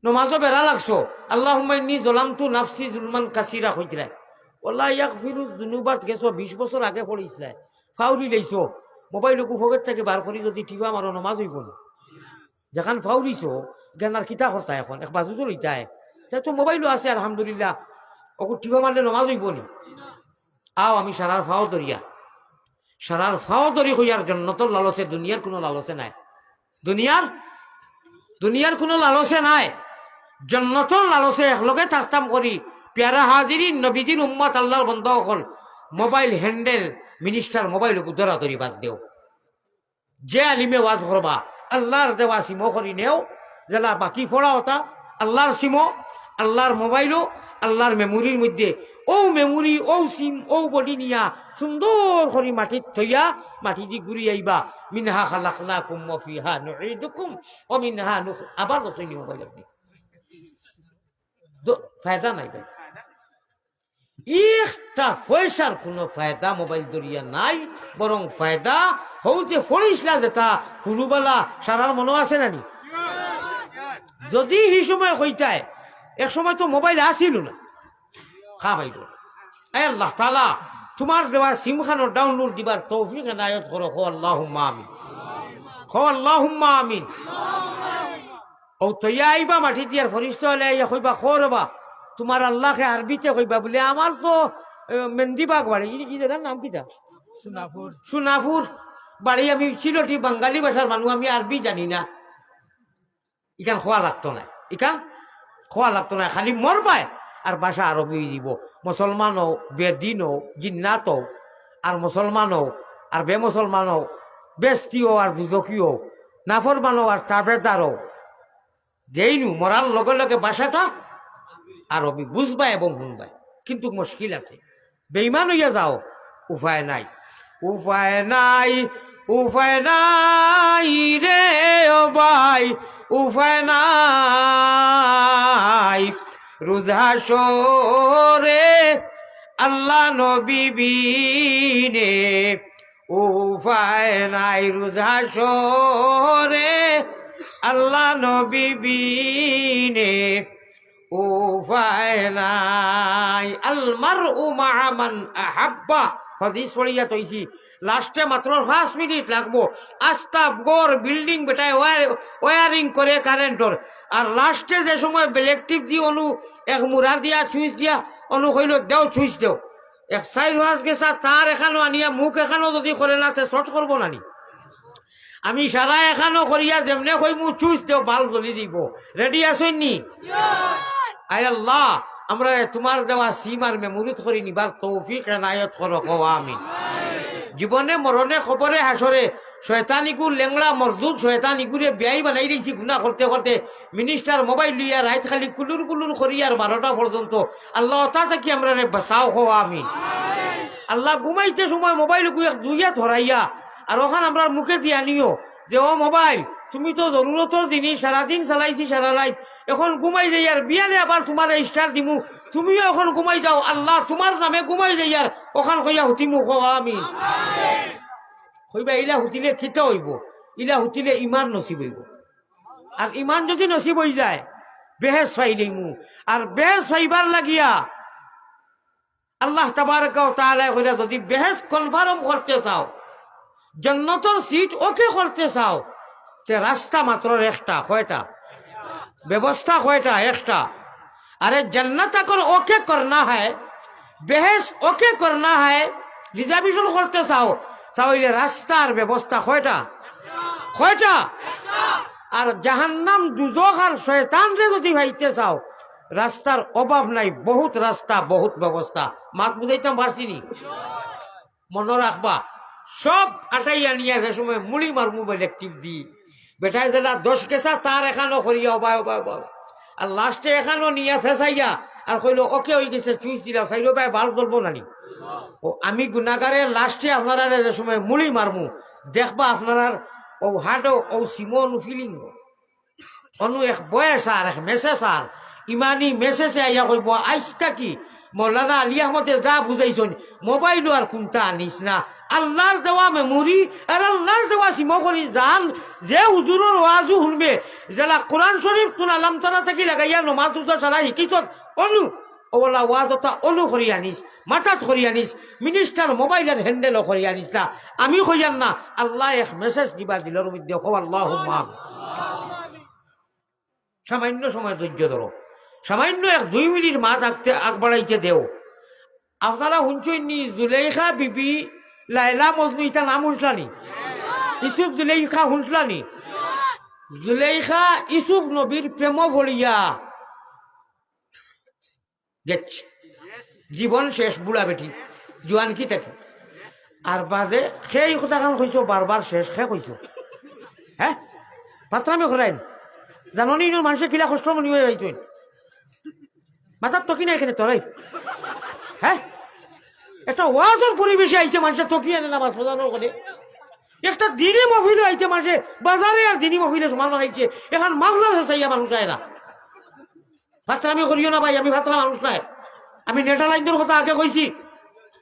নমাজও বেড়া লাগছো আল্লাহুম্মা ইন্নী যালামতু নাফসি যুলমান কাসীরা কইতরা, ওয়াল্লাহি ইয়াগফিরুয যুনুবাত গেছো 20 বছর আগে পড়িছিলা, ফাউরি লইছো মোবাইলকু ফকেট থেকে বার করি যদি টিপা মারো নমাজ হইব না। যেখান ফাউরিছো জ্ঞানার কিতা খরচা এখন এক বাজু তো লইতায়, তাই তো মোবাইলও আছে আলহামদুলিল্লাহ, ওকে টিপা মারলে নমাজ হইব নি? আও আমি সারার ফাও দরিয়া, সারার ফাও দরি হইয়ার জন্য তো লালসে, দুনিয়ার কোনো লালসে নাই, দুনিয়ার কোনো লালসে নাই, জন্নতর লালসে একলগে থাকতাম করি। পেয়ারা হাজিরিন নবীজির উম্মত আল্লাহর বন্ধ হল মোবাইল হ্যান্ডেল মিনিস্টার মোবাইল দরাদরি বাদ দেও। যে আলিমে ওয়াজ করবা আল্লাহর দেওয়া সিমো করি নেও, যেলা বাকি পড়া হতা আল্লাহর সিমো, আল্লাহর মোবাইলও আল্লাহর মেমোরির মধ্যে ও মেমোরি ও সিম ও বডি নিয়া সুন্দর করে মাটিত থইয়া মাটি দি ঘুরি আইবা। মিনহা খালাকনাকুম ওয়া ফিহা নুঈদুকুম ওয়া মিনহা আবার রসইনি মোবাইল আপনি ফায়দা নাই ভাই, একটা পয়সার কোনো ফায়দা মোবাইল দরিয়া নাই, বরং ফায়দা হৌ যে ফড়িসলা যেটা হুরুবালা সারার মনে আছে নানি? যদি সেই সময় কইতায় এক সময় তো মোবাইল আসিল না, খাবাইল আল্লাহ তাআলা তোমার দেওয়া সিম খানোর ডাউনলোড দিবার তৌফিক এনায়েত করো। হো আল্লাহুম্মা আমিন, হো আল্লাহুম্মা আমিন। ও তৈয়া আইবা মাটি দিয়ার ফরিস্তা হলে কইবা খরবা তোমার আল্লাহকে আরবিতে কইবা বলে আমার তো মেন্দিবাগ বাড়ি, কি জায়গার নাম কিটা? সোনাপুর বাড়ি। আমি সিলটি বাঙালি ভাষার মানুষ, আমি আরবি জানি না। ইখান খোয়া লাগতো না, ইখান খোয়া লাগতো না, খালি মর পায় আর ভাষা আরবি দিব। মুসলমান হোক, বেদিন হোক, জিন্নাত হোক, আর মুসলমান হোক আর বে মুসলমান হোক, বেস্তি হোক আর দুজকি হোক, নাফরমান হোক আর তাবেদার হোক, যেই নু মরার লগে লগে ভাষাটা আরবি বুঝবাই এবং শুনবাই। কিন্তু মুশকিল আছে, বেঈমান হইয়া যাও, উপায় নাই, উপায় নাই, উপায় নাই রে ও ভাই, উপায় নাই। রোজা শোরে আল্লাহ নবী বিনে উপায় নাই, রোজা শোরে আল্লাহ নবী বিনে উপায় নাই। আল মারউ মা মান আহাব্বা, হাদিস পড়িয়া তৈছি। লাস্টে মাত্র 5 মিনিট লাগবো, আস্তা গড় বিল্ডিং বেটায় ওয়ারিং করে কারেন্টর, আর লাস্টে যে সময় ইলেকট্রিক দিয়ে অনু এক মুড়া দিয়া সুইচ দিয়া অনু কইল দেও সুইচ দেও, এক সাইড ওয়াজ গেছা তার এখানো আনিয়া মুখ এখানো যদি করে না তে শর্ট করবো নানি। আমি সারা এখানো করিয়া যেমনে কই মুখ সুইচ দেও বাল্ব জ্বলি দিব। রেডি আছেন নি? আয় আল্লাহ আমরা তোমার দেওয়া সিম আর মেমোরিত করি নিবার তৌফিক এনায়েত করো, কও আমিন। জীবনে মরণে খবরে হাসরে শয়তানিগুর লেংলা মরদুদ শয়তানিগুরে বিয়াই বানাই দিয়েছি গুনাহ করতে করতে। মিনিস্টার মোবাইল লইয়া রাত খালি কুলুর কুলুর করি আর 12টা পর্যন্ত। আল্লাহ তা থাকি আমরা বাঁচাও, কও আমিন। আল্লাহ ঘুমাইতে সময় মোবাইল দুইয়া ধরাইয়া আর ওখান আমরা মুখে দিয়া নিও যে ও মোবাইল তুমি তো জরুরতর জিনিস সারাদিন চালাইছি সারা রাত, এখন ঘুমাই যাই আর বিয়ালে আবার তোমার স্টার দিমু, তুমিও এখন ঘুমাই যাও, আল্লাহ তোমার নামে ঘুমাই যাই আর ওখান কইয়া হুতিমু, কও আমিন। কইবা ইলা হুতিলে খিতা হইব, ইলা হুতিলে ইমান নসিব হইব। আর ইমান যদি নসিব হয়ে যায় বেহেস পাইলেমু। আর বেহেস পাইবার লাগিয়া আল্লাহ তাবারকা ওয়া তাআলা কইরা যদি বেহেস কনফার্ম করতে চাও, জান্নাতের সিট ওকে করতে চাও, তে রাস্তা মাত্র একটা। কয়টা? ব্যবস্থা কয়টা? একটা। अरे जन्नत अगर ओके करना है, बेहेस ओके करना है, रिजर्वेशन करते चाओ তাহলে রাস্তার ব্যবস্থা কয়টা? কয়টা? আর জাহান্নাম দুজখ আর শয়তানরে যদি ভাইতে চাও রাস্তার অভাব নাই, বহুত রাস্তা বহুত ব্যবস্থা। মাত বুঝাইতাম পারছিনি? মনে রাখবা সব আটাইয়া নিয়ে যে সময় মুড়ি মার মোবাইল টিপ দি বেটায় যেটা 10 গেছা তার এখানো করিয়া অবায় অবায় অবায় আর লাস্টে এখানেও নিয়ে ফেসাইয়া আর কইল ওকে হয়ে গেছে চুইস দিলাম চাইলো ভাই বাল জ্বলবো নানি ও আমি গুনাগারের লাস্টে আপনারা যে সময় মুলি মারমু দেখবা আপনারা ও হাটও ও সিমন ফিলিং অনু এক বয়স আর এক মেসেজ আর ইমানি মেসেজে আইয়া কইব আইসটা কি মৌলানা আলী আহমদে যা বুঝাইছেন মোবাইল আর কোনটা আনিস না আল্লাহর দেওয়া মেমোরি আর আল্লাহর দেওয়া সিমখনি জান যে হুজুরের ওয়াজু শুনবে যেলা কোরআন শরীফ তুন আলাম তারা থেকে লাগাইয়া নমাজ রোজা সারা শিকিছ অনু ওলা ওয়াজটা অনু করি আনিস মাথাত করি আনিস মিনিস্টার মোবাইলের হ্যান্ডেলও করি আনিস না আমি কইয়ান না আল্লাহ এক মেসেজ দিবা দিলর মধ্যে কও আল্লাহুম্মা সামান্য সময় ধৈর্য ধরো সামান্য 1-2 মিনিট মা থাকতে আগ বাড়াইতে দেও আপনারা শুনছেন নি জুলেখা বিবি লাইলা মজনু ইটা নাম শুনছলানি ইসুফ জুলেখা শুনছলানি জুলেখা ইসুফ নবীর প্রেম ভরিয়া গেছে জীবন শেষ বুড়া বেটি জোয়ান কি থাকে আর বাজে সেই কথাখান কইছো বারবার শেষ খে কইছো হ্যাঁ পাত্রামে করাইন জাননি মানুষের কিলা কষ্ট মনে হয়ে যাইতেন মাথার তকি না এখানে তোরাই হ্যাঁ একটা ওয়াজের পরিবেশে আইছে মানুষের তকি আনে নামাজ প্রদানের করে একটা দিনই মহিলা আইছে মানুষে বাজারে আর দিনই মহিলা সমান আইছে এখন মামলার হেসাইয়া মানুষ আয় না ভাতরামি করিও না ভাই আমি ভাতরা মানুষ নাই আমি নেটালাইনদের কথা আগে কইছি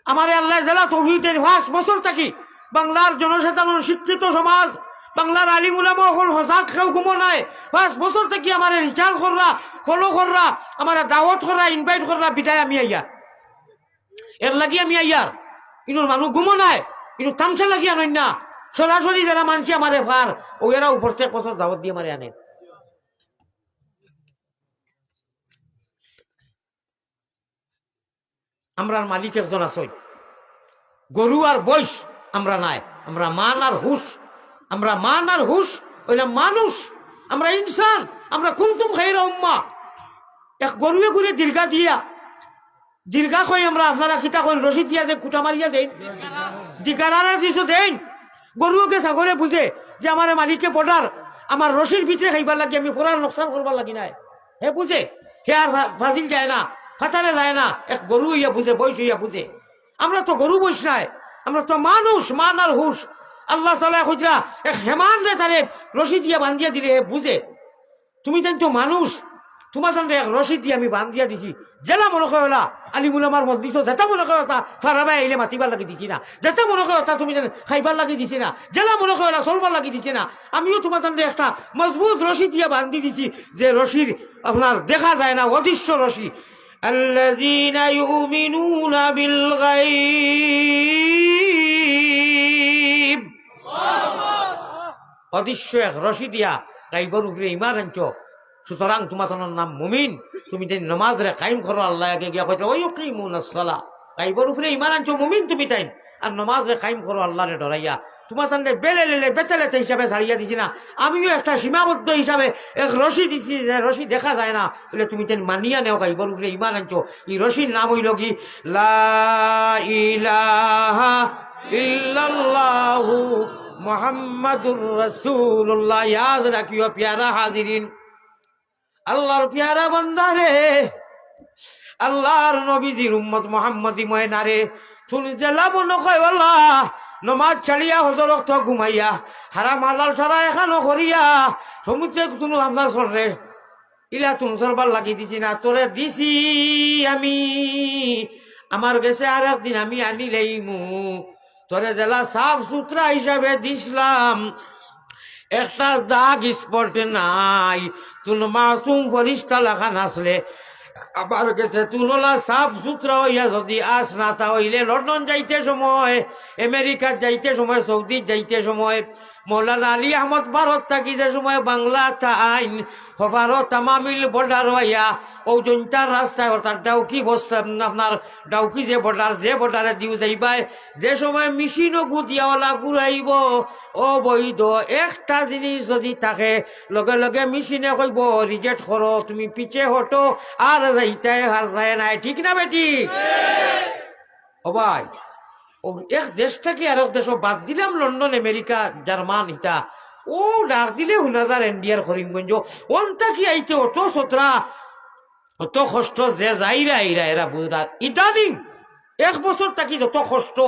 আমার আল্লাহ জেলা তৌহিদের 5 বছর থাকি বাংলার জনসাধারণ শিক্ষিত সমাজ বাংলার আলিম উলামা হল হসাক কেউ ঘুমো নাই 5 বছর থেকে আমার রিচার্জ কররা ফলো কররা আমার দাওয়াত কররা ইনভাইট কররা বিদায় আমি আইয়া এর লাগি আমি আইয়ার ইনুর মানুষ ঘুমো নাই ইনু তামসা লাগি আনই না সরাসরি যারা মানছি আমারে ফার ও এরা প্রত্যেক বছর দাওয়াত দিয়ে মারে আনে আমরার মালিক একজন আসই গরু আর বয়স আমরা নাই আমরা মান আর হুশ আমরা মান আর হুশ ওইলাম মানুষ আমরা ইনসান আমরা কুনতুম খায়রা উম্মাহ এক গরুয়ে ঘুরে দীর্ঘা কই আমরা আপনারা কিতা কইন রশি দিয়া যে কুটা মারিয়া দেন দিকারারা দিছো দেন গরুকে ছাগলে বুঝে যে আমার মালিককে পটার আমার রশির ভিতরে খাইবার লাগি আমি পড়ার নোকসান করবার লাগি নাই হে বুঝে হে আর ফাজিল যায় না ফাতারে যায় না এক গরু ইয়া বুঝে বয়স হইয়া বুঝে আমরা তো গরু বয়স নাই আমরা তো মানুষ মান আর হুশ আল্লাহ তাআলা কইরা এক হেমান রে তারে রশি দিয়া বান্ধিয়া দিলে হে বুঝে তুমি জান তো মানুষ তোমার সঙ্গে এক রশি দিয়ে আমি বান্ধিয়া দিছি জেলা মনে কয়লা আলিমুল আমার মজলিস যেটা মনে কয়তা ফারাবাই আইলে মাতিবার লাগি দিছি না যেটা মনে কয়তা তুমি জান খাইবার লাগি দিছি না জেলা মনে কয়লা চলবার লাগি দিছি না আমিও তোমার সঙ্গে একটা মজবুত রশি দিয়া বান্ধি দিছি যে রশির আপনার দেখা যায় না অদৃশ্য রশি আল্লাযীনা ইউমিনুনা বিল গায়ব অদৃশ্য এক রশি দিয়া গাইবর উপরে ইমান আনছো সুতরাং তোমার নাম মুমিন তুমি যে নামাজ রে কায়েম করো আল্লাহ আগে গিয়া কইতে ওই কিমুনাস সালাহ গাইবর উপরে ইমান আনছো মুমিন তুমি তাই আর নামাজ রে কায়েম করো আল্লাহরে ডরাইয়া তোমার সঙ্গে বেলেলে বেতেলেতে হিসাবে ছাড়িয়া দিছি না আমিও একটা সীমাবদ্ধ হিসাবে এক রশি দিছি যে রশি দেখা যায় না বলে তুমি তেন মানিয়া নেও গাইবর উপরে ইমান আনছো এই রশির নাম হইল কি লা ইলাহা ইল্লাল্লাহু মুহাম্মাদুর রাসূলুল্লাহ ইয়াদ রাখিও প্যারা হাজিরিন আল্লাহর প্যারা বান্দা রে আল্লাহর নবীজির উম্মত মুহাম্মদি ময়না রে তুমি জেলা মনে কয় আল্লাহ নমাজ ছাড়িয়া হজর রক্ত ঘুমাইয়া হারাম হালাল ছাড়া এখানো করিয়া সমুদ্রে তুমি আপনার সরে ইলা তুমি সরবার লাগি দিছি না তোরে দিছি আমি আমার গেছে আর একদিন আমি আনিলেইমু তোরে জেলা সাফ সুতরা হিসাবে দিছিলাম একটা দাগ স্পটে নাই তুল মাসুম ফরিস্তা লেখা নাসলে আবার গেছে তুললা সাফ সুতরা হইয়া যদি আস না তা হইলে লন্ডন যাইতে সময় আমেরিকা যাইতে সময় সৌদি যাইতে সময় মৌলানা আলী আহমদ ভারত থাকি যে সময় বাংলা আইন হফারত তামামিল বর্ডার হইয়া ও জনতার রাস্তায় অর্থাৎ ডাউকি বস্তা আপনার ডাউকি যে বর্ডারে দিও যাইবাই যে সময় মেশিনও গুটিয়াওয়ালা ঘুরাইব ও বৈধ একটা জিনিস যদি থাকে লগে লগে মেশিনে কইব রিজেক্ট করো তুমি পিছে হটো আর যাইতে হার যায় নাই ঠিক না বেটি ও ভাই ও এক দেশ থেকে আর এক দেশ বাদ দিলাম লন্ডন আমেরিকা জার্মান ইটা ও ডাক দিলে হুনাজার এন্ডিয়ার করিমগঞ্জ ওনটা কি আইতে অত সতরা অত কষ্ট যে যাইরা আইরা এরা বুঝা ইদানিং 1 বছর থাকি যত কষ্ট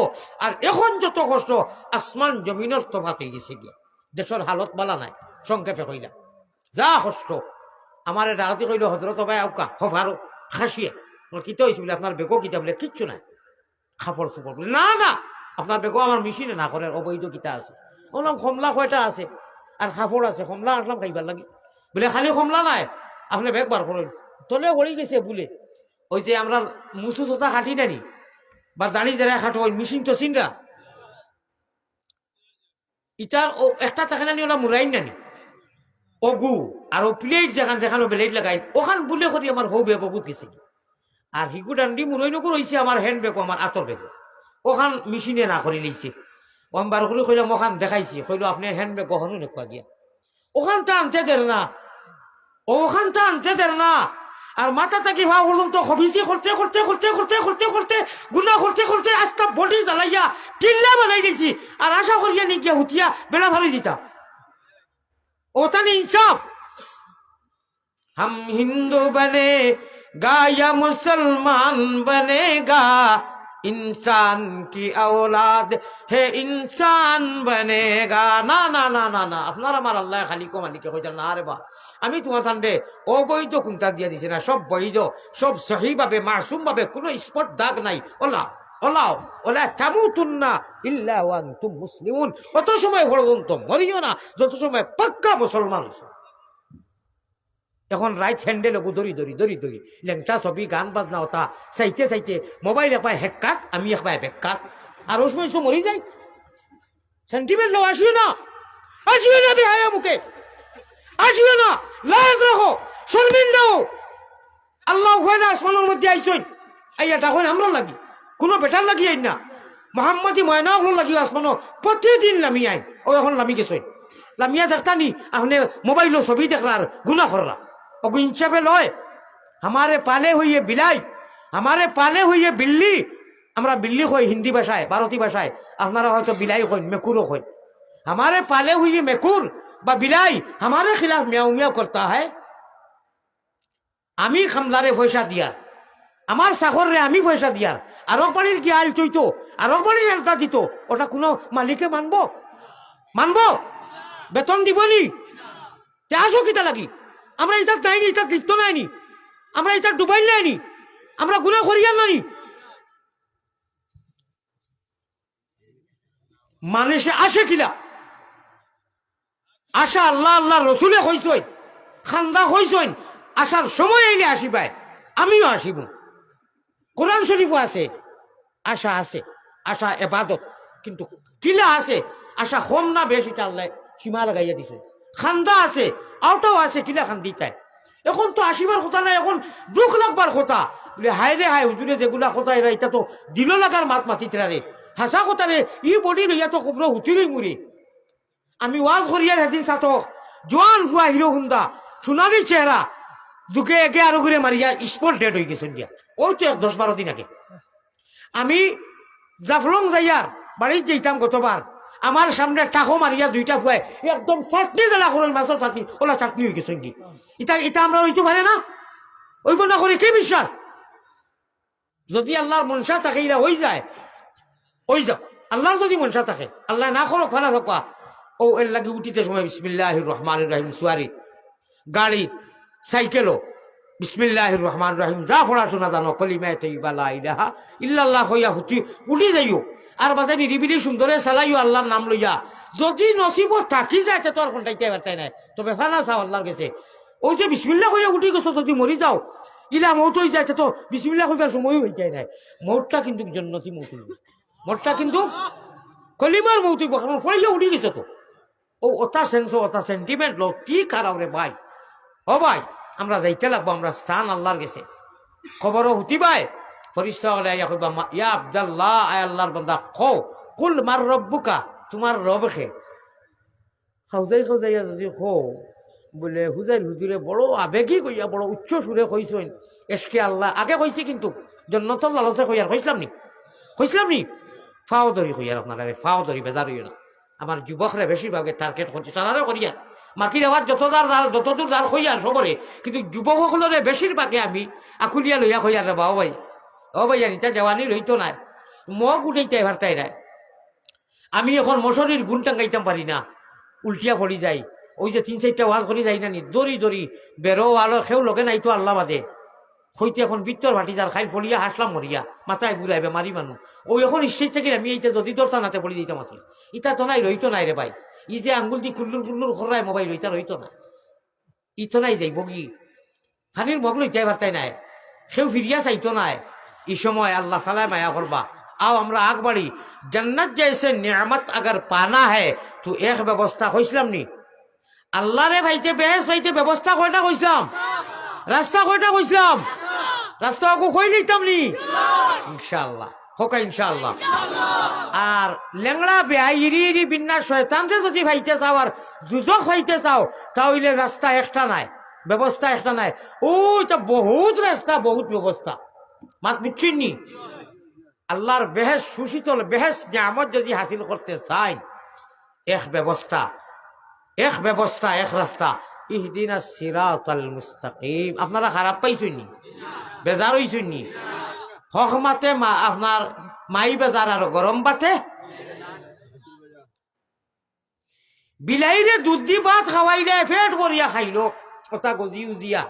আর এখন যত কষ্ট আসমান জমিনের তফাত হয়ে গেছে গিয়া দেশের হালত বালা নাই সংক্ষেপে কইলা যা কষ্ট আমার ডাকতে কইল হজরত ভাই আউকা হফারো খাসিয়ে কিতা হয়েছে বলে আপনার বেগো কিতা বলে কিচ্ছু নাই খাফর সুপর বলে না না আপনার বেগো আমার মেশিনে না করে অবৈধ কিতা আছে বললাম কমলা কয়টা আছে আর খাফর আছে কমলা আসলাম খাইবার লাগে বলে খালি কমলা নাই আপনি বেগ বার করেন তলে ওড়ি গেছে বলে ওই যে আমরা মুসু চোতা কাটি নানি বা দাঁড়ি দাঁড়ায় খাটো ওই মেশিন তো চিনরা ইটার ও একটা থাকে নানি ওলা মুরাইন নানি অগু আর ও প্লেট যেখানে বেলেট লাগাই ওখান বুলে করি আমার হৌ বেগ অগুত গেছে আর হিকু ডান্ডি মুরই নকু রয়েছে আমার হ্যান্ড বেগো আমার আতর বেগো ওখান মেশিনে না করে লইছে ওখান বার করে কইলাম ওখান দেখাইছি কইলো আপনি হ্যান্ড বেগ ওখানো নেকুয়া গিয়া ওখানটা আনতে দেন না ওখানটা আনতে দেন না আর মাথা থাকি ভাব করলাম তো হবিসি করতে করতে করতে করতে করতে করতে গুনা করতে করতে আজটা বডি জ্বালাইয়া টিল্লা বানাই দিছি আর আশা করিয়া নি গিয়া হুতিয়া বেলা ভালো দিতাম ওটা নি ইনসাফ हम हिंदू बनेगा या मुसलमान बनेगा इंसान की औलाद है इंसान बनेगा ना ना ना ना ना আপনার আমার আল্লাহ খালি কো মালিকে কইতা না রে বা আমি তোমার সামনে অবৈধ কুনতা দিয়া দিছি না সব বৈধ সব সহি ভাবে মাসুম ভাবে কোনো স্পট দাগ নাই ওলা ওলা ওলা তামুতুন্না ইল্লা ওয়া আনতুম মুসলিমুন কত সময় পর্যন্ত মরিও না যত সময় পাক্কা মুসলমান হইছো এখন রাইট হ্যান্ডেল ধরি ধরি ধরি ধরি লেংটা ছবি গান বাজনা ওটা চাইতে চাইতে মোবাইল একবার হেক্কাত আমি একবার বেক্কাত আর ওই সময় মরি যাই সেন্টিমেন্ট লো আসিও না বেহায়া মুখে আসিও না লাজ রাখো শর্মিন্দা হও আল্লাহ হয় না আসমানের মধ্যে আইসই আইয়া তখন আমরা লাগি কোনো বেটার লাগি আইন না মোহাম্মদী ময়না হল লাগি আসমানো প্রতিদিন লামি আইন ও এখন লামি গেছই লামিয়া দেখতানি আপনি মোবাইল ছবি দেখলার গুনা করলা और इंसाफे लय हमारे पाले हुई है बिलाई हमारे पाले हुई है बिल्ली हमारा बिल्ली खोई हिंदी भाषाएं भारतीय भाषाएं अपनारा हो तो बिलाई खोई मेकुरो खोई हमारे पाले हुई है मेकुर बा बिलाई हमारे खिलाफ म्याऊ म्याऊ करता है आमी खमदारे पैसा दिया আমার চাকর রে আমি পয়সা দিয়ার আরো পানির কি আইল চইতো আরো পানির এলতা দিত ওটা কোনো মালিকে মানবো মানবো বেতন দিবনি তে আসো কিতা লাগি আমরা এটা নাইনি এটা লিপ্ত নাইনি আমরা এটা ডুবাইল নাইনি আমরা গুনাহ করিয়ার নানি মানুষে আসে কিলা আশা আল্লাহ আল্লাহ রসুলে হইছই খান্দা হইছই আসার সময় এলে আসিবাই আমিও আসিব কোরআন শরীফও আছে আশা আছে আশা এবাদত কিন্তু কিলা আছে আশা কম না বেশিটা আল্লাহ সীমা লাগাইয়া দিছে খান্দা আছে আওটাও আছে কিলা খান্দি তাই এখন তো আসিবার কথা নাই এখন দুঃখ লাগবার কথা বলে হায় রে হায় হুজুরে যেগুলা কথা এরা এটা তো দিল লাগার মাত মাতিতরা রে হাসা কথা রে ই বডি লইয়া তো কবর হুতিরই মুড়ি আমি ওয়াজ করিয়ার সেদিন চাতক জোয়ান ফুয়া হিরো হুন্দা সোনালি চেহারা দুকে একে আরো ঘুরে মারিয়া স্পট ডেড হয়ে গেছেন দিয়া ওই তো 10-12 দিন আগে আমি জাফলং যাইয়ার বাড়িতে যেতাম গতবার আমার সামনে টাকো মারিয়া দুইটা ফুয়াই একদম চাটনি জ্বালা করেন মাছের চাটনি ওলা চাটনি হয়ে গেছেন কি এটা এটা আমরা ওইতো পারে না ওই না করে কে বিশ্বাস যদি আল্লাহর মনসা থাকে এরা হয়ে যায় ওই যাও আল্লাহর যদি মনসা থাকে আল্লাহ না করো ফানা থাকা ও এর লাগে উঠিতে সময় বিসমিল্লাহির রহমানির রহিম সুয়ারি গাড়ি সাইকেলও বিসমিল্লাহির রহমানির রহিম যা পড়া শোনা জানো কলিমা তাইয়্যিবা লা ইলাহা ইল্লাল্লাহ হইয়া উঠি যাইও আর বাজে নিরিবিলি সুন্দরে চালাইও আল্লাহর নাম লইয়া যদি নসিব থাকি যায় তোর ঘন্টাইতে পারতাই নাই তবে ফানা চাও আল্লাহর গেছে ওই যে বিসমিল্লাহ হইয়া উঠি গেছো যদি মরি যাও ইলা মৌত হয়ে যাচ্ছে তো বিসমিল্লাহ হইবার সময় হয়ে যায় নাই মৌতটা কিন্তু জন্নতি মৌত হইবে মৌতটা কিন্তু কলিমার মৌত হইব কারণ ফড়িয়া উঠি গেছে তো ও ওটা সেন্স ওটা সেন্টিমেন্ট লোক কি খারাপ রে ভাই ও ভাই আমরা যাইতে লাগবো আমরা স্থান আল্লাহর গেছে খবরও হুতি ভাই ফরিস্তা হলে ইয়া আব্দাল্লাহ আয় আল্লাহর বান্দা খো কুল মার রব্বুকা তোমার রব খে খাউজাই খাউজাইয়া যদি খো বলে হুজাইর হুজুরে বড় আবেগী কইয়া বড় উচ্চ সুরে কইছেন এসকে আল্লাহ আগে কইছি কিন্তু জন্নতল লালসে কইয়ার কইছিলাম নি ফাও ধরি কইয়ার আপনারা ফাও ধরি বেজার হইও না আমার যুবকরা বেশিরভাগে টার্গেট করছে, তারাও করিয়া মাটির আবার যতদূর দাঁড় হইয়ার সবরে, কিন্তু যুবক সকলরে বেশিরভাগে আমি আকুলিয়া লইয়া হইয়ার রে বাও ভাই, ও ভাই জানি তা জওয়ানি লইতো নাই, মগ উঠাইতে ভারতাই নাই। আমি এখন মশারির গুণ টাঙ্গাইতাম পারি না, উল্টিয়া পড়ি যাই। ওই যে 3-4টা ওয়াজ করি যাই না নি, দড়ি দড়ি বেরো আলো খেউ লোকে নাই তো আল্লাহ বাদে হইতে এখন বিত্তর ভাটি যার খাই ফলিয়া হাসলাম মরিয়া মাথায় ঘুরাইবে মারি মানুষ। ওই এখন স্টেজ থেকে আমি এইটা যদি দর্শানাতে পড়ি দিতাম আছে, ইটা তো নাই, রইতো নাই রে ভাই। ই যে আঙ্গুল দি কুল্লুর কুল্লুর খরায় মোবাইল ওইটা রইতো না, ইতো নাই যাই বগি খানির মগ লইতে পারতাই নাই, সেও ফিরিয়া চাইতো নাই। এই সময় আল্লাহ সালায় মায়া করবা, आओ আমরা আগ বাড়ি। जन्नत जैसे नेमत अगर पाना है तो एक व्यवस्था কইছিলাম নি আল্লাহ রে ভাইতে বেশ ভাইতে ব্যবস্থা কয়টা কইছিলাম, রাস্তা কয়টা কইছিলাম, রাস্তা কই লইতাম নি ইনশাআল্লাহ, হোকা ইনশাআল্লাহ। আর লেংড়া বেআইরি ইরি বিন্না শয়তানরে যদি ভাইতে চাও আর দুজক ভাইতে চাও, তাহলে রাস্তা একটা নাই, ব্যবস্থা একটা নাই। ওইটা বহুত রাস্তা, বহুত ব্যবস্থা, মাত বুঝছেন নি? আল্লাহর বেহেশ সুশীতল বেহেশ নিয়ামত যদি হাসিল করতে চাই, এক ব্যবস্থা, এক ব্যবস্থা, এক রাস্তা, ইহদিনাস সিরাতাল মুস্তাকিম। আপনারা খারাপ পাইছেন নি, বেজার হইছেন নি? হক মাতে মা আপনার মাই বেজার আর গরম বাতে বিলাইরে দুধ দি ভাত খাওয়াইলে পেট ভরিয়া খাইলো ওটা গজি উজিয়া,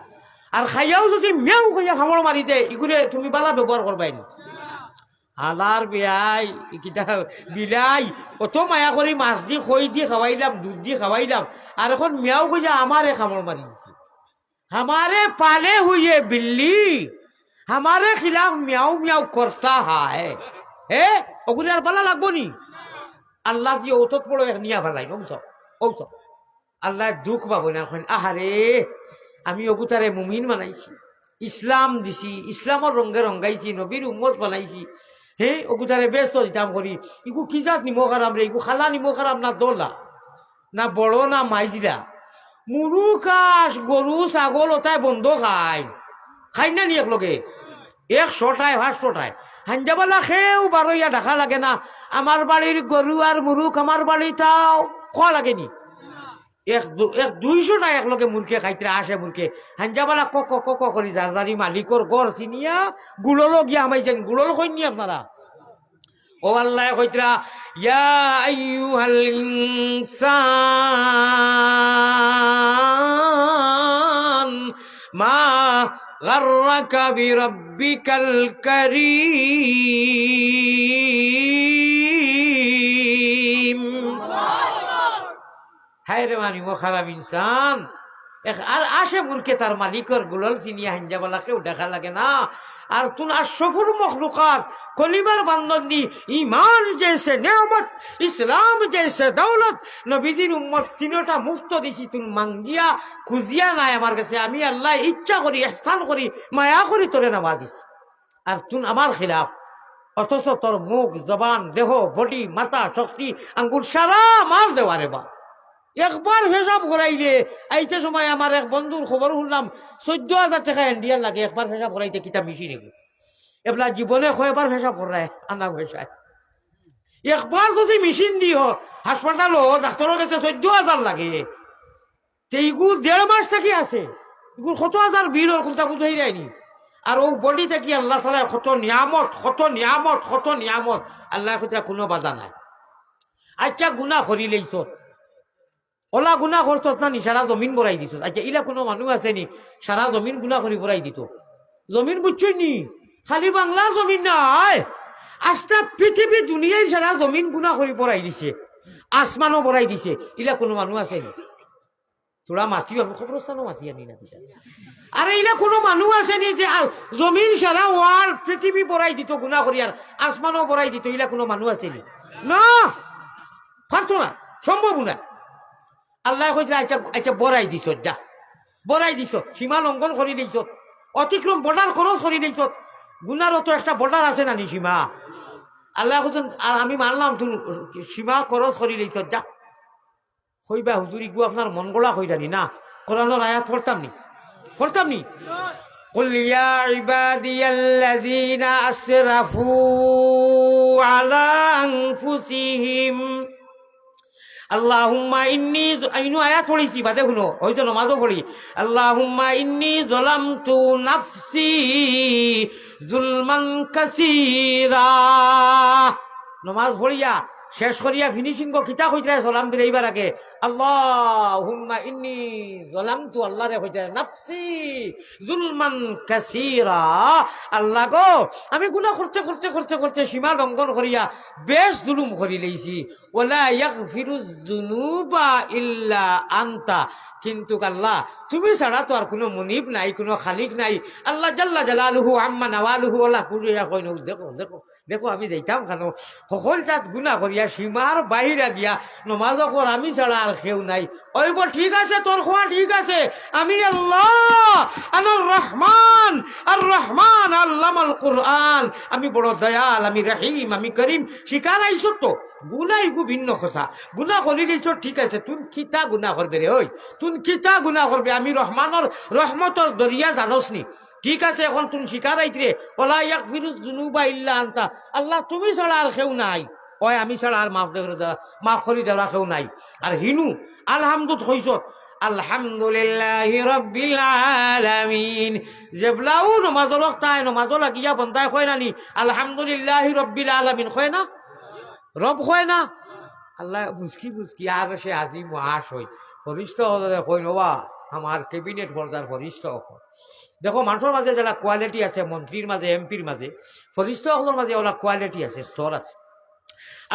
আর খাইয়াও যদি মেউ খাইয়া খামড় মারি দে, ইগুরে তুমি বালা ব্যবহার করবাই নি। আলার বেয়াই কিতা বিলাই অত মায়া করি মাছ দি খই দি খাওয়াইলাম, দুধ দি খাওয়াইলাম, আর এখন মিয়াও কইয়া আমারে খামড় মারি দিছে। हमारे पाले हुए बिल्ली हमारे खिलाफ म्याऊ म्याऊ करता है, ওগুলি আর বালা লাগবো নি? আল্লাহ দিয়ে ওতত পড়ো এক নিয়া ফেলাই ঔস আল্লাহ দুঃখ পাবো না। আহারে আমি অগুতারে মুমিন বানাইছি, ইসলাম দিছি, ইসলামের রঙে রঙাইছি, নবীর উম্মত বানাইছি, অগুতারে ব্যস্ত দিতাম করি। ইগু কি জাত নিমো খারাপ রে, ইগু খালা নিমো খারাপ না দোলা না বড় না মাইজরা, মুরু কাশ গরু ছাগল ওটাই বন্ধ খাই খাই না নি একলগে 100টায় 500টায় হাঞ্জাবালা খেয়েও বারোইয়া দেখা লাগে না। আমার বাড়ির গরু আর মুরুখ আমার বাড়িটাও খোয়া লাগেনি, 200টা একলগে মুরকে খাইতে আসে মুরকে হাঞ্জাবালা কক করি যার যারি মালিকর গড় চিনিয়া গুড়ল গিয়া আমাইছেন, গুড়ল কইনি আপনারা। ও আল্লাহ কইতরা ইয়া আইয়ুহাল ইনসান মা গাররাকা বিরাব্বিকাল কারীম। হায় রে মানি মো খারাপ ইনসান, আর আসে মুরকে তার মালিকর গুলল চিনিয়া হাঞ্জাবালাকেও দেখা লাগে না। আর তুন আশরাফুল মখলুকাত কলিমার বান্দী ইমান জেসে নেয়ামত, ইসলাম জেসে দৌলত, নবীজির উম্মত তিনটা মুফত দিছি, তুন মাঙ্গিয়া খুঁজিয়া নাই আমার কাছে। আমি আল্লাহ ইচ্ছা করি, ইহসান করি, মায়া করি তোরে নামা দিছি, আর তুন আমার খিলাফ। অথচ তোর মুখ, জবান, দেহ, বডি, মাথা, শক্তি, আঙ্গুল সারা মার দেওয়ারে বা একবার হিসাব করাইলে আইতে সময় আমার এক বন্ধুর খবর শুনলাম 14,000 টাকা ইন্ডিয়ান লাগে একবার হিসাব করাইতে, কিতাব মিশি নেব এবলা জীবনে কয়বার হিসাব করায় আনা পয়সায়। একবার যদি মেশিন দিও হাসপাতাল ডাক্তারের কাছে 14,000 লাগে, এইগুলো 1.5 মাস থেকে আছে, এগুলো কত হাজার ভিড় কোনটা বুঝ হয়ে যায়নি। আর ও বডি থেকে আল্লাহ তাআলা কত নিয়ামত, কত নিয়ামত, কত নিয়ামত, আল্লাহ কোনো বাধা নাই। আচ্ছা গুনাহ করি লইছ, ওলা গুণা করত না নি, সারা জমিন বড়াই দিত। আচ্ছা ইলা কোনো মানুষ আছে নি সারা জমিন গুণা করি বড়াই দিত? জমিন বুঝছই নি, খালি বাংলার জমিন নাই, আস্তা পৃথিবী দুনিয়ায় সারা জমিন গুণা করি বড়াই দিছে, আসমানও বড়াই দিছে। ইলা কোনো মানুষ আছে নি? তোরা মাতি খবরস্থানও মাতি আনি না। আরে ইলা কোনো মানুষ আছে নি যে জমিন সারা ওয়ার্ল্ড পৃথিবী বড়াই দিত গুণা করি আর আসমানও বড়াই দিত? ইলা কোনো মানুষ আছে নি? না, পারতো না, সম্ভব না। আল্লাহ কইছে আচ্ছা আচ্ছা বড়াই দিছ, যা বড়াই দিছ, সীমা লঙ্ঘন করে দিছ, অতিক্রম বর্ডার খরচ করে দিছ। গুনারও তো একটা বর্ডার আছে না নি, সীমা। আল্লাহ কইছেন আর আমি মানলাম তুই সীমা খরচ করে দিছ, যা। কইবা হুজুর ইগু আপনার মন গড়া কই জানি না, কোরআনের আয়াত পড়তাম নি। قل يا عبادي الذين أسرفوا على أنفسهم আল্লাহুম্মা ইন্নী আইনু আয়াত পড়িছি বাদে শুনো হয়তো নমাজও পড়ি আল্লাহুম্মা ইন্নী যালামতু নাফসি যুলমান কাসীরা নমাজ পড়িয়া শেষ করিয়া ফিনিশিং কিতা কইতে সালাম দিলে এইবার আগে আল্লাহুম্মা ইন্নী যালামতু আল্লাহ রে কইতে নাফসি যুলমান কাসীরা আল্লাহ গো আমি গুনাহ করতে করতে করতে করতে সীমা লঙ্ঘন করিয়া বেশ জুলুম করি লইছি ওয়ালা ইয়াগফিরুজ যুনুবা ইল্লা আনতা কিন্তু আল্লাহ তুমি ছাড়া তো আর কোনো মুনিব নাই কোনো খালিক নাই আল্লাহ জাল্লা জালালুহু আম্মা নাওয়ালুহু আল্লাহ কুরিয়া কইন দেখো দেখো দেখো আমি যাইতাম কেন সকল তাত গুণা করিয়া সীমার বাহিরা গিয়া নমাজ কর আমি ছাড়া আর কেউ নাই ওইব ঠিক আছে তোর খোয়া ঠিক আছে আমি আল্লাহ আনার রহমান আর রহমান আল্লামাল কুরআন আমি বড় দয়াল আমি রহিম আমি করিম শিকার আইছো তো গুণা ইগু ভিন্ন কথা গুণা করি দিছ ঠিক আছে তুই কিতা গুণা করবে রে ওই তুই কিতা গুণা করবে আমি রহমানের রহমতর দরিয়া জানোস নি ঠিক আছে এখন তুমি শিকার আইতরে ওলা ইয়াগফিরুজ যুনুবা ইল্লা আনতা আল্লাহ তুমি ছাড়া আর কেউ নাই ওই আমি ছাড়া আর মাফ করি দেওয়া কেউ নাই আর হিনু আলহামদুত হইছত আলহামদুলিল্লাহি রাব্বিল আলামিন জেবলাউ নমাজর ওয়াক্তায় নমাজ লাগিয়া বন্দায় কয় নানি আলহামদুলিল্লাহি রাব্বিল আলামিন কয় না রব কয় না আল্লাহ বুঝকি বুঝকি আর সে আজি মহাস হই ফরিষ্ঠ কই নবা আমার ক্যাবিনেট পর্দার ফরিষ্ঠ দেখো মানুষের মাঝে যারা কোয়ালিটি আছে মন্ত্রীর মাঝে এমপির মাঝে ফরিষ্ঠসকলের মাঝে ওলা কোয়ালিটি আছে স্তর আছে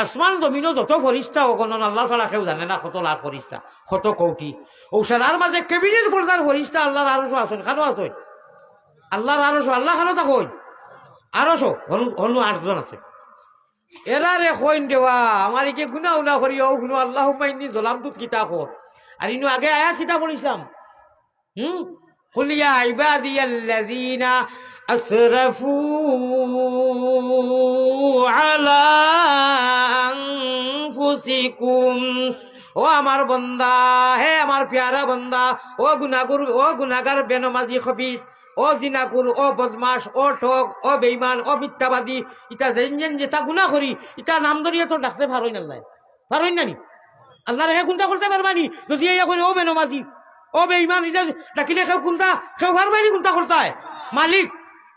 আসমান জমিনও যত ফরিষ্ঠা অগণন আল্লাহ ছাড়া কেউ জানে না কত লাখ ফরিষ্ঠা কত কৌটি ঔষধার মাঝে ক্যাবিনেট পর্দার ফরিষ্ঠা আল্লাহর আরশো আসেন খানো আসেন আল্লাহর আরশো আল্লাহ খানো তা কই আরশো হলু 8 জন আছে এরা রে কইন দেওয়া আমার একে গুনা উনা করি ও গুনো আল্লাহ মাইনি জলাম তুত কিতাব আর ইনু আগে আয়াত কিতাব পড়িছিলাম قل يا عبادي الذين أسرفوا على أنفسكم ও আমার বন্দা হে আমার প্যারা বন্দা ও গুনাগার বেনমাজি খবিস ও জিনাকুর ও বদমাস ও ঠক ও বেঈমান ও মিথ্যাবাদী ইটা যেন যেটা গুনাহ করি ইটা নাম ধরিয়া তো ডাকতে পারই না পারই না নি আল্লাহ রেখে কোনটা করতে পারবানি যদি ইয়া করি ও বেনমাজি ও বেঈমান ইটা ডাকিলে কেউ কোনটা কেউ পারবানি কোনটা করতে হয় মালিক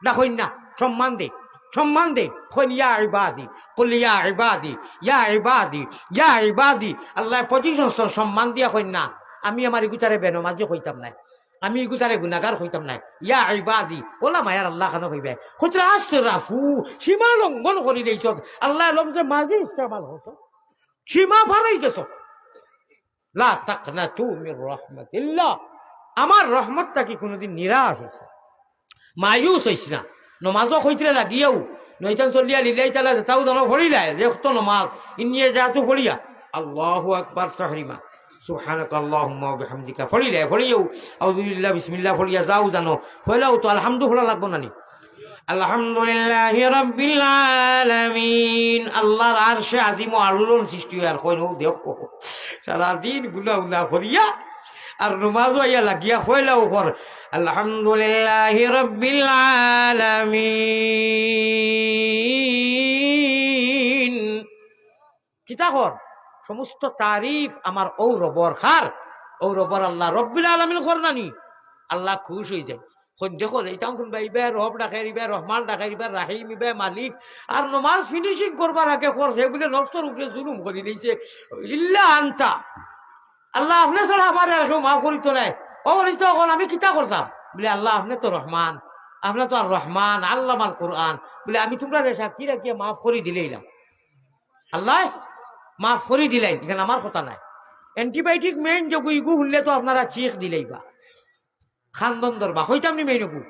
ডাকইন না সম্মান দে কইন ইয়া ইবাদি কুল ইয়া ইবাদি ইয়া ইবাদি ইয়া ইবাদি আল্লাহ পজিশন সম্মান দিয়া কইন না আমি আমার ইগুতারে বেনমাজি কইতাম না আমি ইগুতারে গুনাহগার হইতাম না ইয়া ইবাদি ওলা মায়ার আল্লাহ খানো কইবে কইরা আসরাফু সীমা লঙ্ঘন করি দেইছ আল্লাহ লমজে মাঝে ইস্তেমাল হতো সীমা ফারাই গেছ লা তাকনাতু মির রাহমাতিল্লাহ আমার রহমতটা কি কোনোদিন নিরাশ হইছে মায়ুস হইছ না নমাজও কইতরে লাগিয়াও নইতান চলিয়া লিলাই তালা তাও জানো ফড়িলায় যে তো নমাজ ইনিয়ে যাতু ফড়িয়া আল্লাহু আকবার তাহরিমা সুবহানাক আল্লাহুম্মা ওয়া বিহামদিকা ফড়িলায় ফড়িয়াও আউযুবিল্লাহ বিসমিল্লাহ ফড়িয়া যাও জানো হইলাও তো আলহামদুলিল্লাহ লাগবো নানি আলহামদুলিল্লাহি রাব্বিল আলামিন আল্লাহর আরশে আজিম ও আলোড়ন সৃষ্টি আর কইনো দেখো সারা দিন গুনাহ করিয়া আর নমাজও ইয়া লাগিয়া হইলাও কর আলহামদুলিল্লাহি রাব্বিল আলামিন কিতা কর সমস্ত তারিফ আমার ও রবর খার ও রবর আল্লাহ রব্বিল আলামিন কর নানি আল্লাহ খুশ হয়ে যায় দেখো এইটাও কোনবা ইবার রব ডাকাই ইবার রহমান ডাকাই ইবার রাহিম ইবার মালিক আর নমাজ ফিনিশিং করবার আগে করছে বলে নষ্টর উপরে জুলুম করে দিয়েছে ইল্লা আনতা আল্লাহ আপনি ছাড়া আমার আর কেউ মাফ করিত নাই ও বলিত এখন আমি কিতা করতাম বলে আল্লাহ আপনি তো রহমান আপনি তো আর রহমান আল্লাহ মাল কোরআন বলে আমি তোমরা সাক্ষী রাখিয়া মাফ করে দিলেইলাম আল্লাহ মাফ করে দিলাই এখানে আমার কথা নাই অ্যান্টিবায়োটিক মেইন যোগু ইগু শুনলে তো আপনারা চিখ দিলেই বা খান্দন দরবা হইতাম নি মেইন গু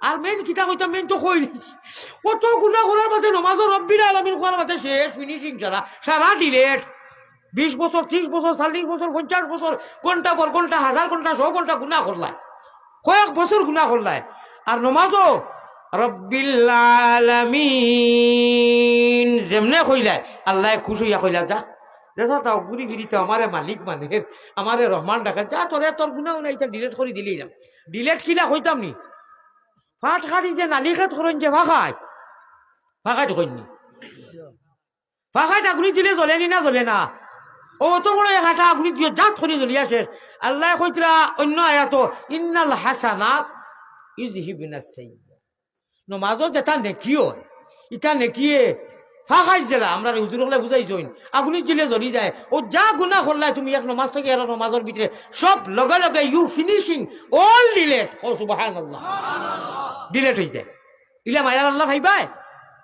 আর মেইন কিতা কইতাম মেইন তো কই দিছি কত গুনাহ করার মাঝে নমাজ রব্বিল আলামিন করার মাঝে শেষ ফিনিশিং সারা ডিলেট 20 বছর 30 বছর 40 বছর 50 বছর ঘন্টা পর ঘন্টা হাজার ঘন্টা 100 ঘন্টা গুনাহ করলাই কয়েক বছর গুনাহ করলাই আর নমাজও রব্বিল আলামিন যেমনে কইলাই আল্লাহ খুশ হইয়া কইলা যা দেখা তাও ঘুরি ঘুরি তো আমারে মালিক মানে আমারে রহমান ডাকা যা তোর গুনাহ নাই এটা ডিলেট করে দিলেইলাম ডিলেট কিলা কইতাম নি ফাট খাড়ি যে নালিখাত করেন যে ফাঁকায় কইনি ফাঁকায় টাকুনি দিলে জ্বলেনি না জ্বলে না ও অত বড় এক হাঁটা আগুনি দিয়ে জাত করে জ্বলিয়া শেষ। আল্লাহ কইতরা অন্য আয়াত ইন্নাল হাসানাত ইউযহিবুনাস সাইয়্যাত। নমাজও যেটা নেকিও ইটা নেকিয়ে ফাঁকাই জেলা আমরা হুজুর হলে বুঝাই জইন আগুনি দিলে জ্বলি যায়। ও যা গুণা করলাই তুমি এক নমাজ থেকে আর নমাজের ভিতরে সব লগে লগে ইউ ফিনিশিং অল ডিলেট। ও সুবহানাল্লাহ, ডিলেট হয়ে যায়। ইলা মায়ার আল্লাহ ভাইবাই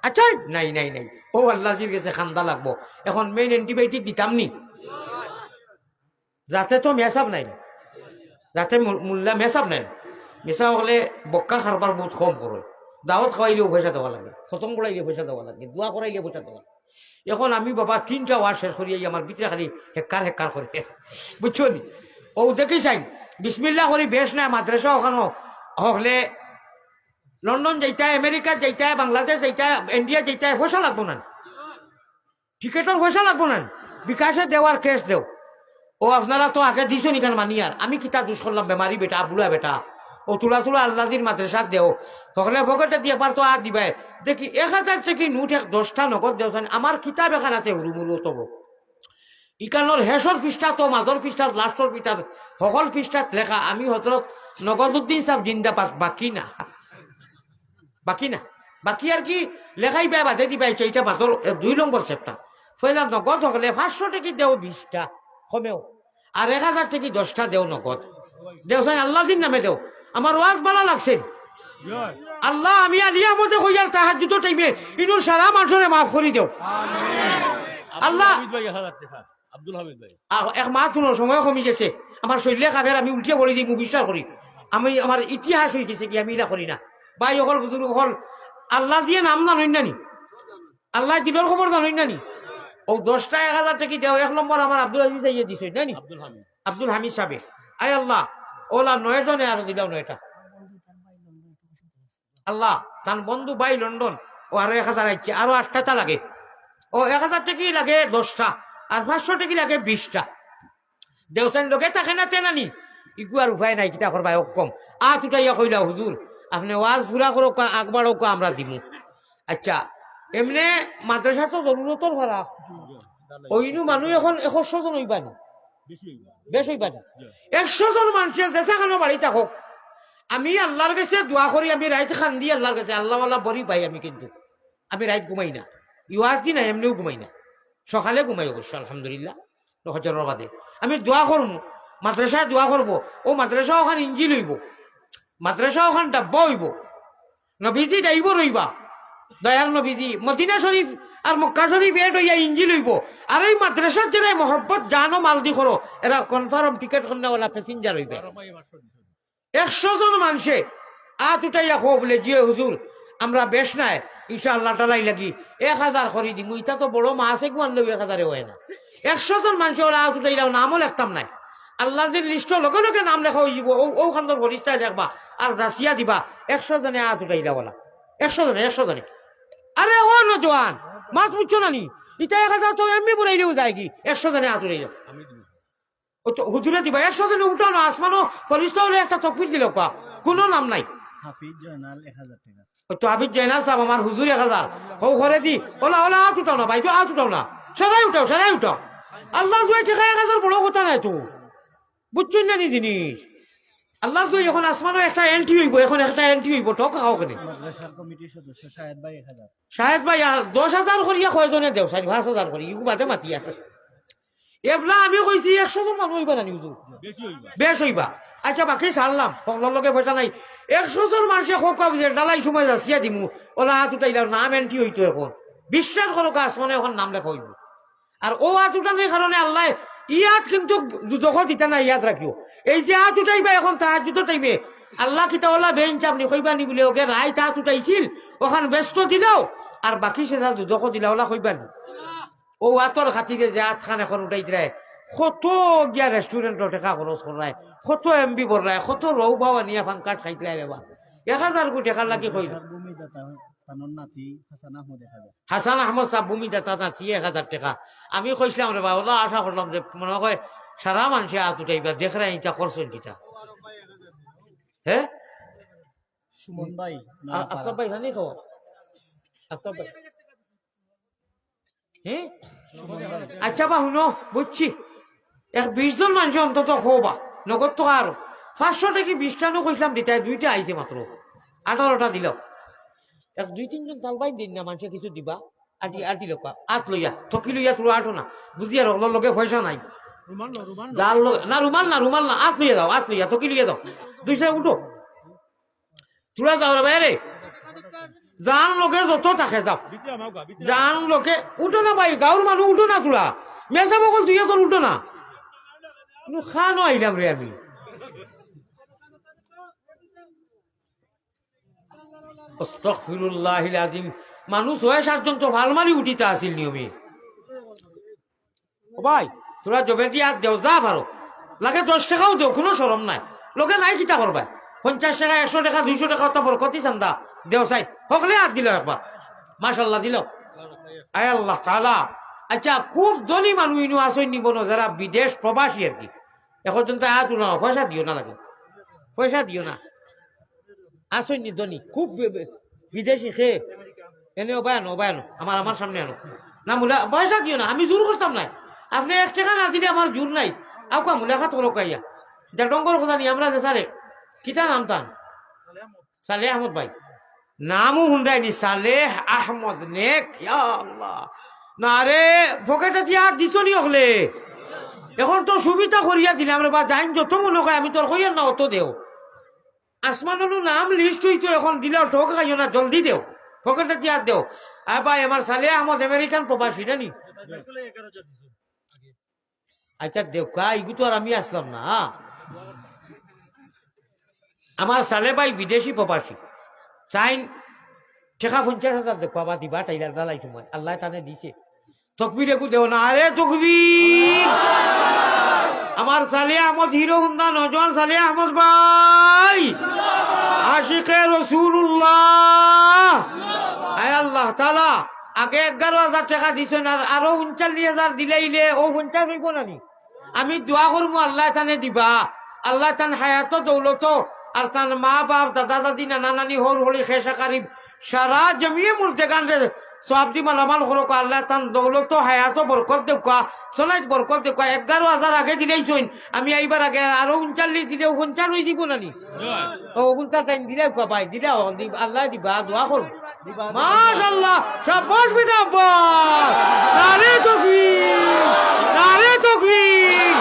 আচ্ছা নাই নাই নাই ও আল্লাহজির কাছে খান্দা লাগবো। এখন মেইন অ্যান্টিবায়োটিক দিতাম নি যাতে তো মেসাব নাই, যাতে মূল্যা মেসাব নাই। মেসাব হলে বক্কা খারবার বহুত কম করে। দাওয়াত খাওয়াইলেও পয়সা দেওয়া লাগে, খতম করাইলে পয়সা দেওয়া লাগে, দোয়া করাইলে পয়সা দেওয়া লাগে। এখন আমি বাবা 3টা ওয়ার শেষ করি আমার ভিতরে খালি হেক্কার হেক্কার করে, বুঝছো নি? ও দেখি চাই বিসমিল্লাহ করি বেশ নাই মাদ্রাসা ওখানে হলে লন্ডন যাইতে আমেরিকা যাইতে বাংলাদেশ যাইতে ইন্ডিয়া যাইতে পয়সা লাগবো না, টিকেটের পয়সা লাগবো না, বিকাশে দেওয়ার ক্যাশ দেও। ও আপনারা তো আগে দিছো নি কেন মানি আর আমি কিতা দুষ করলাম বেমারি বেটা বুড়া বেটা ও তুলা তুলা আল্লাহজির মাদ্রাসাত দেও সকলে পকেটে দিয়ে পারতো আর দিবাই দেখি 1000 টাকা নোট 10টা নগদ দেওছেন। আমার কিতাব এখান আছে হুরুমুরু তব ইকানোর হেসর পৃষ্ঠা তো মাদর পৃষ্ঠা লাস্টর পৃষ্ঠা সকল পৃষ্ঠাত লেখা আমি হজরত নগদউদ্দিন সাহেব জিন্দাবাদ। বাকি না বাকি না বাকি আর কি লেখাই পাই বাধে দিবাই এইটা মাদর 2 নম্বর চেপ্টার ফেলা নগদ হলে 500 টাকা দেও 20টা কমেও আর 1000 টাকা 10টা দেও নগদ দেওছেন আল্লাহজির নামে দেও। আমার ওয়াজ ভালো লাগছে আল্লাহ আমি আলিয়া মধ্যে কইয়ার তাহাজ্জুদের টাইমে ইনুর সারা মানুষরে মাফ করে দেও আল্লাহ। আব্দুল হামিদ ভাই এক মাস সময় কমি গেছে আমার শরীরে খাবের আমি উঠিয়ে পড়ি দিই বিশ্বাস করি আমি আমার ইতিহাস হয়ে গেছে কি আমি এটা করি না। ভাই অকল বুজুর্গ হল আল্লাহ দিয়ে নাম জানই নানি আল্লাহ দিনের খবর জানই নানি ও 10টা 1000 টাকা দেও। 1 নম্বর আমার আব্দুল আজিজ আইয়ে দিছে নানি আব্দুল হামিদ সাহেব আয় আল্লাহ ওলা 9 জনে আরো দিলাও 9টা আল্লাহ তার বন্ধু ভাই লন্ডন ও আরো 1000 আইছে আরো 8টা লাগে ও 1000 টাকাই লাগে 10টা আর 500 টাকা লাগে 20টা দেওছেন লোকে থাকে না তেনানি ইগু আর উপায় নাই কিতা করবা কম উঠাইয়া কইলা হুজুর আপনি ওয়াজ পুরা করো আকবারও আমরা দিব। আচ্ছা এমনি মাদ্রাসা তো জরুরতর ভাড়া ওইনু মানুষ এখন 100 জন হইবানি বেশ হইবানি 100 জন মানুষের যেখানে বাড়ি থাকুক আমি আল্লাহর কাছে দোয়া করি আমি রাইত খান দি আল্লাহর কাছে আল্লাহ আল্লাহ বড়ি পাই আমি কিন্তু আমি রাইত ঘুমাই না ইওয়াজ দি না এমনিও ঘুমাই না সকালে ঘুমাই অবশ্য আলহামদুলিল্লাহ হজরের বাদে আমি দোয়া করব মাদ্রাসায় দোয়া করব ও মাদ্রাসা ওখান ইঞ্জিল হইব মাদ্রাসা ওখান ডাব্বা হইব নবীজি ডাইব রইবা দয়াল নবীজি মদিনা শরীফ আর মক্কা শরীফ এড হইয়া ইঞ্জিল হইব আর এই মাদ্রাসার যারা মহব্বত জানো মালদি করো এরা কনফার্ম টিকেট কন্যাওয়ালা প্যাসেঞ্জার হইবে 100 জন মানুষে উঠাইয়া খো বলে জিয়ে হুজুর আমরা বেশ নাই ইনশাআল্লাহ তালাই লাগি 1000 করি দিমু ইটা তো বড় মা আছে গুয়ান লই 1000 হয় না 100 জন মানুষ ওরা উঠাইলাও নামও লেখতাম নাই আল্লাহদের লিস্ট লগে লগে নাম লেখা হয়ে যাব ও খান্দর বলিষ্ঠায় দেখবা আর দাসিয়া দিবা 100 জনে উঠাইলা বলা 100 জনে আরে ও নজওয়ান মাত বুঝছো না নি ইটা 1000 তো এমনি বলাইলেও যায় কি 100 জনে উঠাইলা ও তো হুজুরে দিবা 100 জনে উঠাও না আসমানো ফরিস্তা হলে একটা তকবীর দিল কা কোনো নাম নাই হাফিজ জয়নাল 1000 টাকা ও তো হাফিজ জয়নাল সাহেব আমার হুজুর 1000 ও ঘরে দি ওলা ওলা উঠাও না ভাই তো উঠাও না সবাই উঠাও আল্লাহ দুই টাকা 1000 বড় কথা নাই তো বুঝছেন না নি জিনিস আল্লাহ দুই এখন আসমানো একটা এন্ট্রি হইব এখন একটা এন্ট্রি হইব তো কাও কেন মাদ্রাসার কমিটির সদস্য শাহেদ ভাই 1000 শাহেদ ভাই 10000 করিয়া কয়জনে দেও 5000 করি ইগু বাদে মাতিয়া এবলা আমি কইছি 100 জন মানুষ হইবা না হুজুর বেশ হইবা। আচ্ছা বাকি ছাড়লাম সকলের লগে পয়সা নাই 100 জন মানুষে হোক ডালাই সময় যাচ্ছিয়া দিমু ওলা উঠাইলাম নাম এন্ট্রি হইতো এখন বিশ্বাস করো গাছ মানে এখন নাম লেখা হইব আর ও উঠানোর কারণে আল্লাহ ইয়াত কিন্তু দুদক দিতা না ইয়াদ রাখিও এই যে উঠাইবা এখন তাহাজ্জুদের টাইমে আল্লাহ কিতা ওলা বেঞ্চ আপনি কইবা নি বলে ওকে রায় উঠাইছিল ওখান ব্যস্ত দিলাও আর বাকি সে দুদক দিলা ওলা কইবা নি ও আতর খাতিরে যে খান এখন উঠাইতে কত গিয়া রেস্টুরেন্টর টাকা খরচ করায় কত এমবি বর্রায় কত রৌ বাবা নিয়ে ফান কাঠ খাইতে রেবা 1000 কোটি টাকা লাগি কই হাসান আহমদ সাহেব ভূমি দাতা নাতি 1000 টাকা আমি কইছিলাম রে বাবা আশা করলাম যে মনে হয় সারা মানুষে উঠাইবা দেখরা ইটা করছেন কিটা হ্যাঁ সুমন ভাই আফতাব ভাই হানি খাও আফতাব ভাই হ্যাঁ আচ্ছা বা শুনো বুঝছি 20 জন মানুষ অন্তত খোবা নগদ টাকা আরো 500 টাকি 20টা নো কইলাম দিতাই 2টা আইছে মাত্র 18টা দিল 2-3 জন তালবাই দিন না মানুষে কিছু দিবা আটি লোক আত লইয়া থকি লইয়া তোর আটো না বুঝি আর ওগুলোর লগে পয়সা নাই যার লগে না রুমাল না আত লইয়া থকি লইয়া দাও 200 উঠো তোরা যাও রে বাইরে জান লোকে যত থাকে যাও জান লোকে উঠো না ভাই গাঁর মানুষ উঠো না তোরা মেসা বকল তুই তোর উঠো না খানো আইলাম রে আমি আস্তাগফিরুল্লাহিল আযীম মানুষ 6-7 জন তো ভাল মারি উঠিতে আসিল নিয়মে ও ভাই তোরা জবে দিয়া দেও যা পারো লাগে 10 টাকাও দেও কোনো শরম নাই লোকে নাই কিতা করবা 50 টাকা 100 টাকা 200 টাকা তো বরকতি চান্দা দেও সাই হকলে হাত দিল একবার মাশাআল্লাহ দিল আয় আল্লাহ তাআলা আচ্ছা খুব ধনী মানুষ ইনু আসই নিব না যারা বিদেশ প্রবাসী আর কি এখন তো হাত উঠাও পয়সা দিও না লাগে পয়সা দিও না আসই নি ধনী খুব বিদেশি খে এনে ওবায়ানো আমার সামনে আনো না মুলা পয়সা দিও না আমি জোর করতাম না আপনি 1 টাকা না দিলে আমার জোর নাই আউকা মুলাকাত করো কাইয়া যা ডঙ্গর কথা নি আমরা দেশারে কিতা নাম তান সালেহ আহমদ ভাই নামও হুন্ডাই নি সালেহ আহমদ নেক ইয়া আল্লাহ না রে পকেটে দিয়া দিছো নি হলে এখন তো সুবিধা করিয়া দিলাম রে বা জাইন যত মনে কয় আমি তোর কইয়ার না অত দেও আসমানু নাম লিস্ট হইতো এখন দিলে ঠোক খাইও না জলদি দেও পকেটে দিয়া দেও আর ভাই আমার সালেহ আহমদ আমেরিকান প্রবাসী জানি আচ্ছা দেও কা ইগু তো আর আমি আসলাম না আমার সালে ভাই বিদেশি প্রবাসী চাইন ঠেকা 50,000 দেখো আবার দিবা টাইলার দালাই সময় আল্লাহ তানে দিছে তকবির একু দেও না আরে তকবির আমার সালে আহমদ হিরো হুন্দা নজওয়ান সালে আহমদ ভাই আশিকে রাসূলুল্লাহ আয় আল্লাহ তাআলা আগে 11,000 টাকা দিছেন আর আরো 39,000 দিলাইলে ও 50 হইব নানি আমি দোয়া করবো আল্লাহ তানে দিবা আল্লাহ তান হায়াত দৌলত আর তার মা বাপ দাদা দাদি নানা নানি হর হলি খেসা কারিব সারা জমিয়ে মুর্তে গান সবজি মালামাল হরক আল্লাহ তান দৌলত হায়াত বরকত দেখা সোনাইত বরকত দেখা 11,000 আগে দিলেই চইন আমি এইবার আগে আরো 39 দিলে 50 হয়ে দিব নানি ও 50 টাইম দিলে ভাই দিলে আল্লাহ দিবা দোয়া করো মাশাআল্লাহ শাবাশ বেটা আব্বাস নারে তাকবীর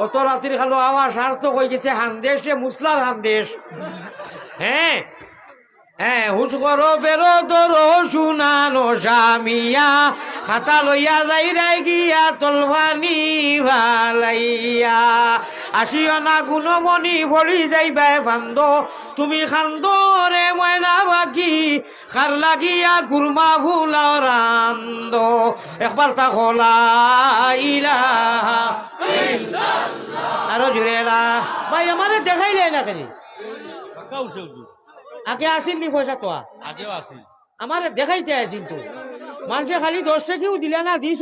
অত রাত্রি খালো আওয়াজ আর তো কই গেছে হানদেশ রে মুসলার হানদেশ হ্যাঁ হ্যাঁ হুশ করো বেরো দরো শুনানো জামিয়া খাতা লইয়া যাই রাই গিয়া তলভানি ভালাইয়া আসিও না গুণমণি ভরি যাইবাই ফান্দ তুমি খান্দ রে ময়না বাকি খার লাগিয়া গুরমা ভুলাও রান্দ একবার তা খোলা ইলাহা আরো জুড়ে ভাই আমারে দেখাইলে না কেন আগে আসিল নি পয়সা তো আগেও আসিল আমার দেখাইতে আসিল তো মানুষে খালি 10 টাকাও দিলে না দিস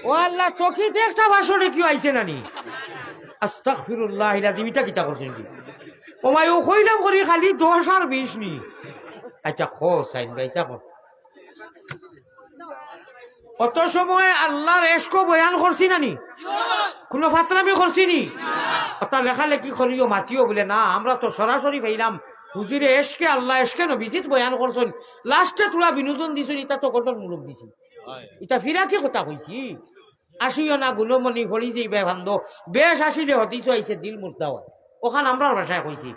ও আল্লাহ চকিতে একটা 500 টাকা আইছে নানি আস্তাগফিরুল্লাহিল আযীম এটা কিতা করছেন কি ও মাই ও কইলাম করি খালি 10 আর 20 নি আচ্ছা খো সাইন ভাই তা কত সময় আল্লাহর এশক বয়ান করছি নানি কোনো ফাতরামি করছি নি কথা লেখালেখি করিও মাতিও বলে না আমরা তো সরাসরি পাইলাম হুজুরে এশকে আল্লাহ এশকে নবীজিত বয়ান করছেন লাস্টে তোরা বিনোদন দিছেন এটা তো গঠনমূলক দিছি এটা ফিরা কি কথা কইছি আসিও না গুণমণি ভরি যাইবে ভান্দ বেশ আসিলে হতিছ আইছে দিল মুর্দা হয় ওখান আমরা ভাষায় কইছি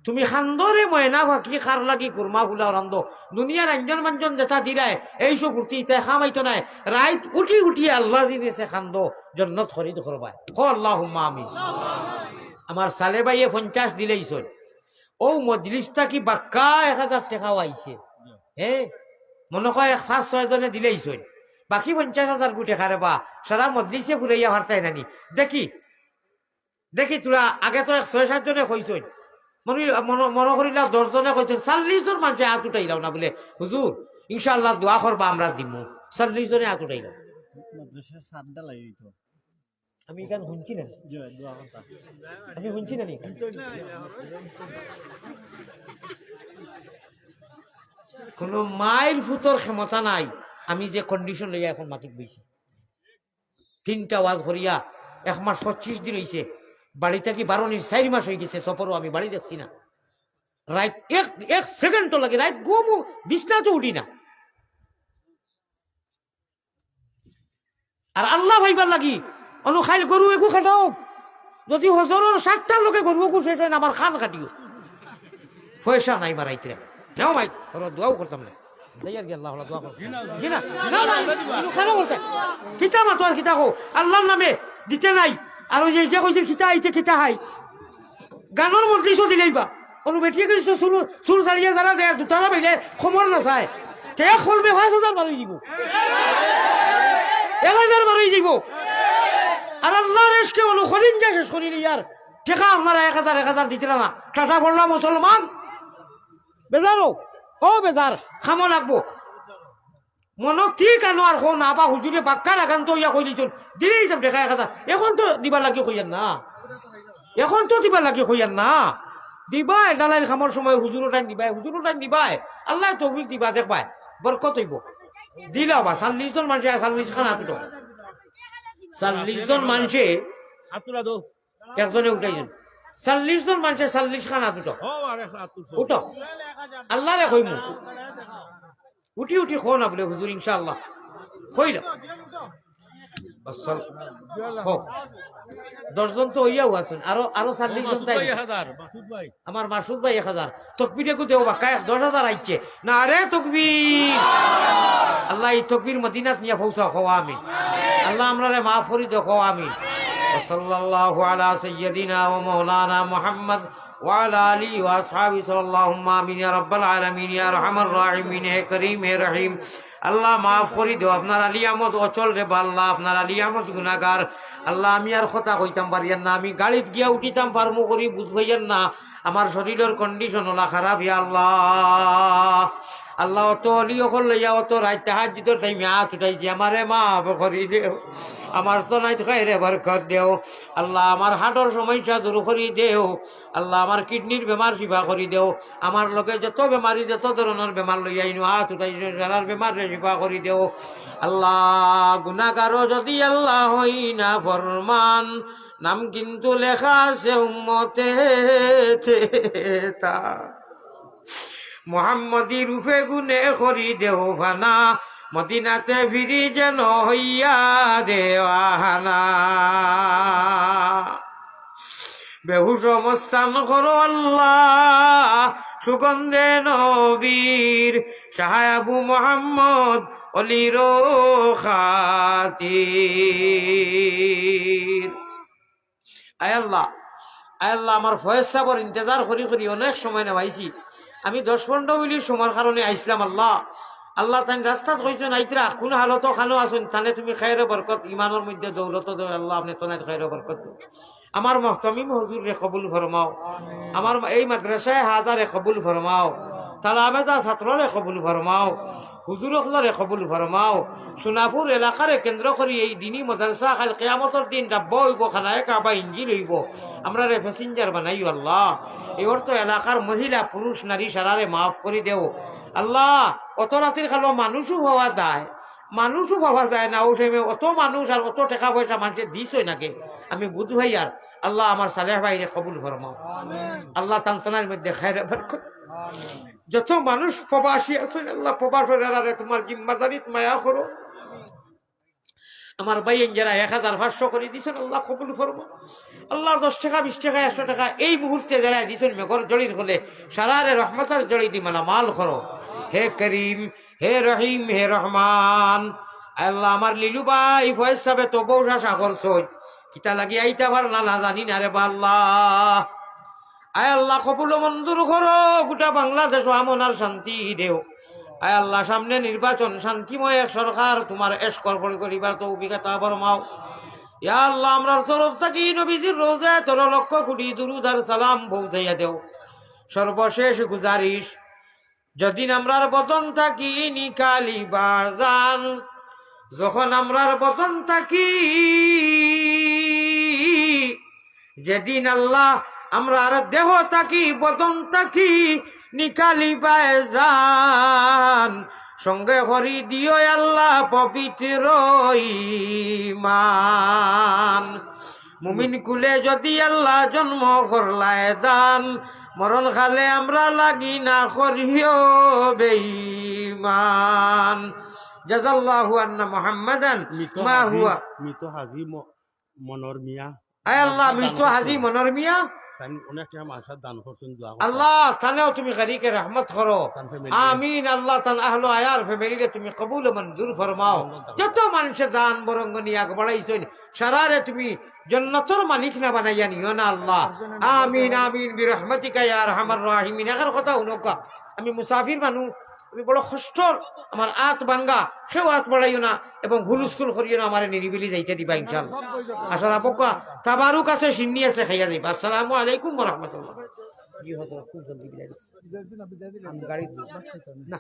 তুমি খান্দরে ময়না ভাকি খার লাগি কুরমা ফুলা রান্ধ দুনিয়ার আঞ্জন মাঞ্জন যেটা দিলায় এইসব ফুর্তি ইতে খামাইতো নাই রাইত উঠি আল্লাহ জিনিসে খান্দ জন্নত খরিদ করবাই ও আল্লাহুম্মা আমিন আমার সালে ভাইয়ে 50 দিলেই চল ও মজলিসটা কি বাক্কা 1000 টাকাও আইছে হ্যাঁ মনে কয় 5-6 জনে দিলেই চল বাকি 50,000 গুটে খারে বা সারা মজলিসে ফুরাইয়া হারতাই নানি দেখি তোরা আগে তো 6-7 জনে কইছই মনে করিলা 10 জনে কইছেন 40 জন মানুষে হাত উঠাইলাম না বলে হুজুর ইনশাআল্লাহ দোয়া করবা আমরা দিমু 40 জনে হাত উঠাইলাম মাদ্রাসার সাদটা লাগি তো আমি এখানে শুনছি না আমি শুনছি না কোন মাইল ফুতর ক্ষমতা নাই আমি যে কন্ডিশন লইয়া এখন মাটিক বইছি 3টা ওয়াজ করিয়া 1 মাস 25 দিন হইছে, বাড়ি থাকি 4 মাস হয়ে গেছে, সফরও আমি বাড়ি দেখছি না। রাত এক সেকেন্ডও লাগে, রাত ঘুমও বিছনা তো উঠি না। আর আল্লাহ ভাইবার লাগি খাইল গরু একু খাটাও, যদি হজরের 7টার লোকে গরু একু শেষ হয় না, আমার খান কাটিও পয়সা নাই মারাইতে নাও ভাই, দোয়াও করতাম না। আল্লাহর নামে দিতে নাই। আর ওই যে কইছে খিতা আইতে খিতা হাই গানের মন্ত্রীও দিলেইবা অনু বেটিয়ে গেছে সুর ছাড়িয়ে যারা দেয় দুটারা বেলে খবর না চায় তে খুলবে 5,000 বাড়ি দিব, 1,000 বাড়ি দিব। আর আল্লাহর এসকে অনু খলিন যা শেষ করিলি আর ঠেকা আপনারা 1,000 দিতে না, টাটা পড়লা মুসলমান বেজারো ও বেজার খামো লাগবো মনক ঠিক আনো আর খো না বা হুজুরে বাক্কা লাগান তো ইয়া কই দিছুন দিলেই যাব দেখা 1,000। এখন তো দিবার লাগে কইয়ান না, এখন তো দিবার লাগে কইয়ান না, দিবাই ডালাইল খামর সময় হুজুরও টাইম দিবাই, হুজুরও টাইম দিবাই, আল্লাহ তৌফিক দিবা দেখবাই বরকত হইব। দিলাও বা 40 জন মানুষে 40 খান হাত উঠো, 40 জন মানুষে একজনে উঠাইছেন, 40 জন মানুষে 40 খান হাত উঠো উঠো আল্লাহ রে কইমু উঠি উঠি খো না বলে হুজুর ইনশাআল্লাহ কইল 10 জন তো হইয়াও আছেন, আরো 40 জন তাই আমার মাসুদ ভাই 1000 তকবীরে কো দেও বাক্কা 10,000 আইছে না রে তকবীর। আল্লাহ এই তকবীর মদিনাত নিয়া পৌঁছা খাওয়া আমিন, আল্লাহ আমরারে মাফ করি দাও খাওয়া আমিন। সাল্লাল্লাহু আলা সাইয়্যিদিনা ওয়া মাওলানা মুহাম্মদ ওয়া আলা আলিহি ওয়া আসহাবিহি সাল্লাল্লাহু আমিন ইয়া রাব্বাল আলামিন ইয়া আরহামার রাহিমিন হে করিম হে রহিম। আল্লাহ মাফ করি দাও, আপনার আলী আহমদ অচল রে আল্লাহ, আপনার আলী আহমদ গুনাহগার আল্লাহ। আমি আর কথা কইতাম পারিয়ান না, আমি গাড়িত গিয়া উঠিতাম পারমু করি বুঝবাইয়ান না, আমার শরীরের কন্ডিশন ওলা খারাপ ইয়া আল্লাহ। আল্লাহ অত অলি অকল লইয়া অত রাত তাহাজ্জুদের টাইমে হাত উঠাইছি, আমারে মাফ করি দেও, আমার তো নাই খাইরে বরকত দেও আল্লাহ, আমার হার্টের সমস্যা দূর করি দেও আল্লাহ, আমার কিডনির বেমার শিফা করি দেও, আমার লোকে যত বেমারি যত ধরনের বেমার লইয়া আইনো হাত উঠাইছে সারার বেমার শিফা করি দেও আল্লাহ। গুনাহগারও যদি আল্লাহ হই না ফরমান, নাম কিন্তু লেখা আছে উম্মতে তা মোহাম্মদী রূপে গুনে করি দেও ফানা, মদিনাতে ফিরি যেন হইয়া দেওয়ানা। বেহুশ অবস্থান করো আল্লাহ, সুগন্ধে নবীর শাহ আবু মোহাম্মদ অলির খাতির। আয় আল্লাহ, আয় আল্লাহ, আমার ফয়সাবর ইন্তজার করি করি অনেক সময় নেওয়াইছি, আমি 10-15 মিনিট সময়ের কারণে আইসলাম। আল্লাহ আল্লাহ তাই রাস্তাত কইছেন আইতরা কোন হালত খানো আসুন, তাহলে তুমি খায়রে বরকত ইমানের মধ্যে দৌলত দেও আল্লাহ, আপনি তো নাই খায়রে বরকত দেও। আমার মহতমিম হুজুর রে কবুল ফরমাও, আমার এই মাদ্রাসায় হাজারে কবুল ফরমাও, তালাবেদা ছাত্ররে কবুল ফরমাও, হুজুর অখলরে কবুল ফরমাও। সোনাপুর এলাকারে কেন্দ্র করি এই দিনী মাদ্রাসা কাল কিয়ামতের দিন রাব্ব হইব, খানায় কাবা ইঞ্জিল হইব, আমরা রে প্যাসেঞ্জার বানাইও আল্লাহ। এই অর্থ এলাকার মহিলা পুরুষ নারী সারারে মাফ করে দেও আল্লাহ। অত রাতের খালো মানুষও হওয়া যায়, মানুষও পাওয়া যায় না, ও সময় অত মানুষ আর অত টাকা পয়সা মানুষের দিছই নাকি আমি বুধ ভাই। আর আল্লাহ আমার সালেহ ভাইরে কবুল ফরমাও আল্লাহ, তানসানের মধ্যে খায়রে বরকত। যত মানুষ প্রবাসী আছেন আল্লাহ, প্রবাসীরা তোমার জিম্মাদারিত মায়া করো। আমার ভাই যারা 1,500 করে দিছেন আল্লাহ কবুল ফরমাও আল্লাহ। 10 টাকা 20 টাকা 100 টাকা এই মুহূর্তে যারা দিছেন মেঘর জড়ির হলে সারারে রহমতার জড়ি দি মালামাল করো হে করিম হে রহিম হে রহমান। আল্লাহ আমার লিলু ভাই ফয়েজ সাহেব তো বউসা সাগর সই কিতা লাগি আইতা পার না জানি না রে আল্লাহ। আয় আল্লাহ কবুল মঞ্জুর করো, গোটা বাংলাদেশ আমন আর শান্তি দেও। আয় আল্লাহ সামনে নির্বাচন, শান্তিময় এক সরকার তোমার এশকর করিবার তো অভিজ্ঞতা ফরমাও ইয়া আল্লাহ। আমরার তরফ থাকি নবীজির রোজা 13 লক্ষ কোটি দুরুদ আর সালাম পৌঁছাইয়া দেও। সর্বশেষ গুজারিশ, যদিন আমরার বদন থাকি নিকালি বাজান, যখন আমরার বদন থাকি যেদিন আল্লাহ আমরার দেহ থাকি বদন থাকি নিকালি বাজান, সঙ্গে করি দিও আল্লাহ পবিত্র ঈমান। মুমিন কুলে যদি আল্লাহ জন্ম করলায় দান, মরণ খালে আমরা লাগি না করিও বেঈমান। জাযাল্লাহু আন্না মুহাম্মাদান মা হুয়া। মৃত হাজি মনোর মিয়া, আয় আল্লাহ মৃত হাজি মনোর মিয়া, অনেক টাকা মাসার দান করছেন, আল্লাহ তানেও তুমি গারিকে রহমত করো, আমিন। আল্লাহ তান আহলো আয়ার ফ্যামিলিকে তুমি কবুল মঞ্জুর ফরমাও। যত মানুষে দান বরঙ্গ নিয়ে আগ বাড়াইছেন সারারে তুমি জান্নাতের মালিক না বানাইয়া নিও না আল্লাহ, আমিন আমিন বিরহমাতিকা ইয়া আরহামার রাহিমিন। এর কথা শুনোকা, আমি মুসাফির মানুষ, আমি বড় কষ্টর, আমার আত ভাঙ্গা, সেও হাত বাড়াইও না এবং হুলস্থুল করিও না, আমার নিরিবিলি যাইতে দিবা ইনশাআল্লাহ। আসলে আপকা তাবারুক আছে, সিন্নি আছে, খাইয়া যাইবা। আসসালামু আলাইকুম ওয়া রাহমাতুল্লাহ। জি হতো খুব জলদি বিদায় দিন। আমি গাড়ি না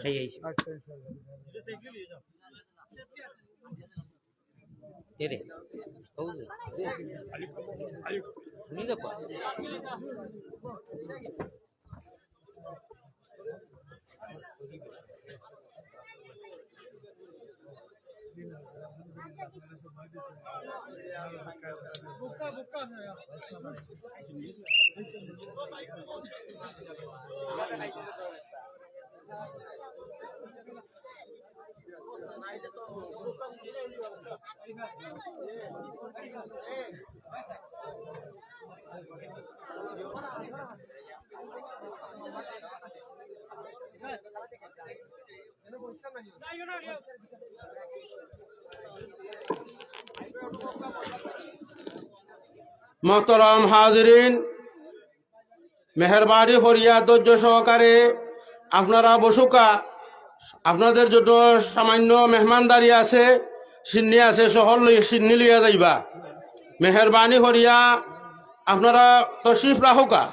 খাইয়া আইছি এরে ওরে নি দেখো মোহতরম হাজিরিন, মেহরবানি করিয়া ধৈর্য সহকারে আপনারা বসুকা। আপনাদের যত সামান্য মেহমানদারি আছে, সিন্নি আছে, শহর সিন্নি লইয়া যাইবা। মেহরবানি করিয়া আপনারা তশরিফ রাখুকা।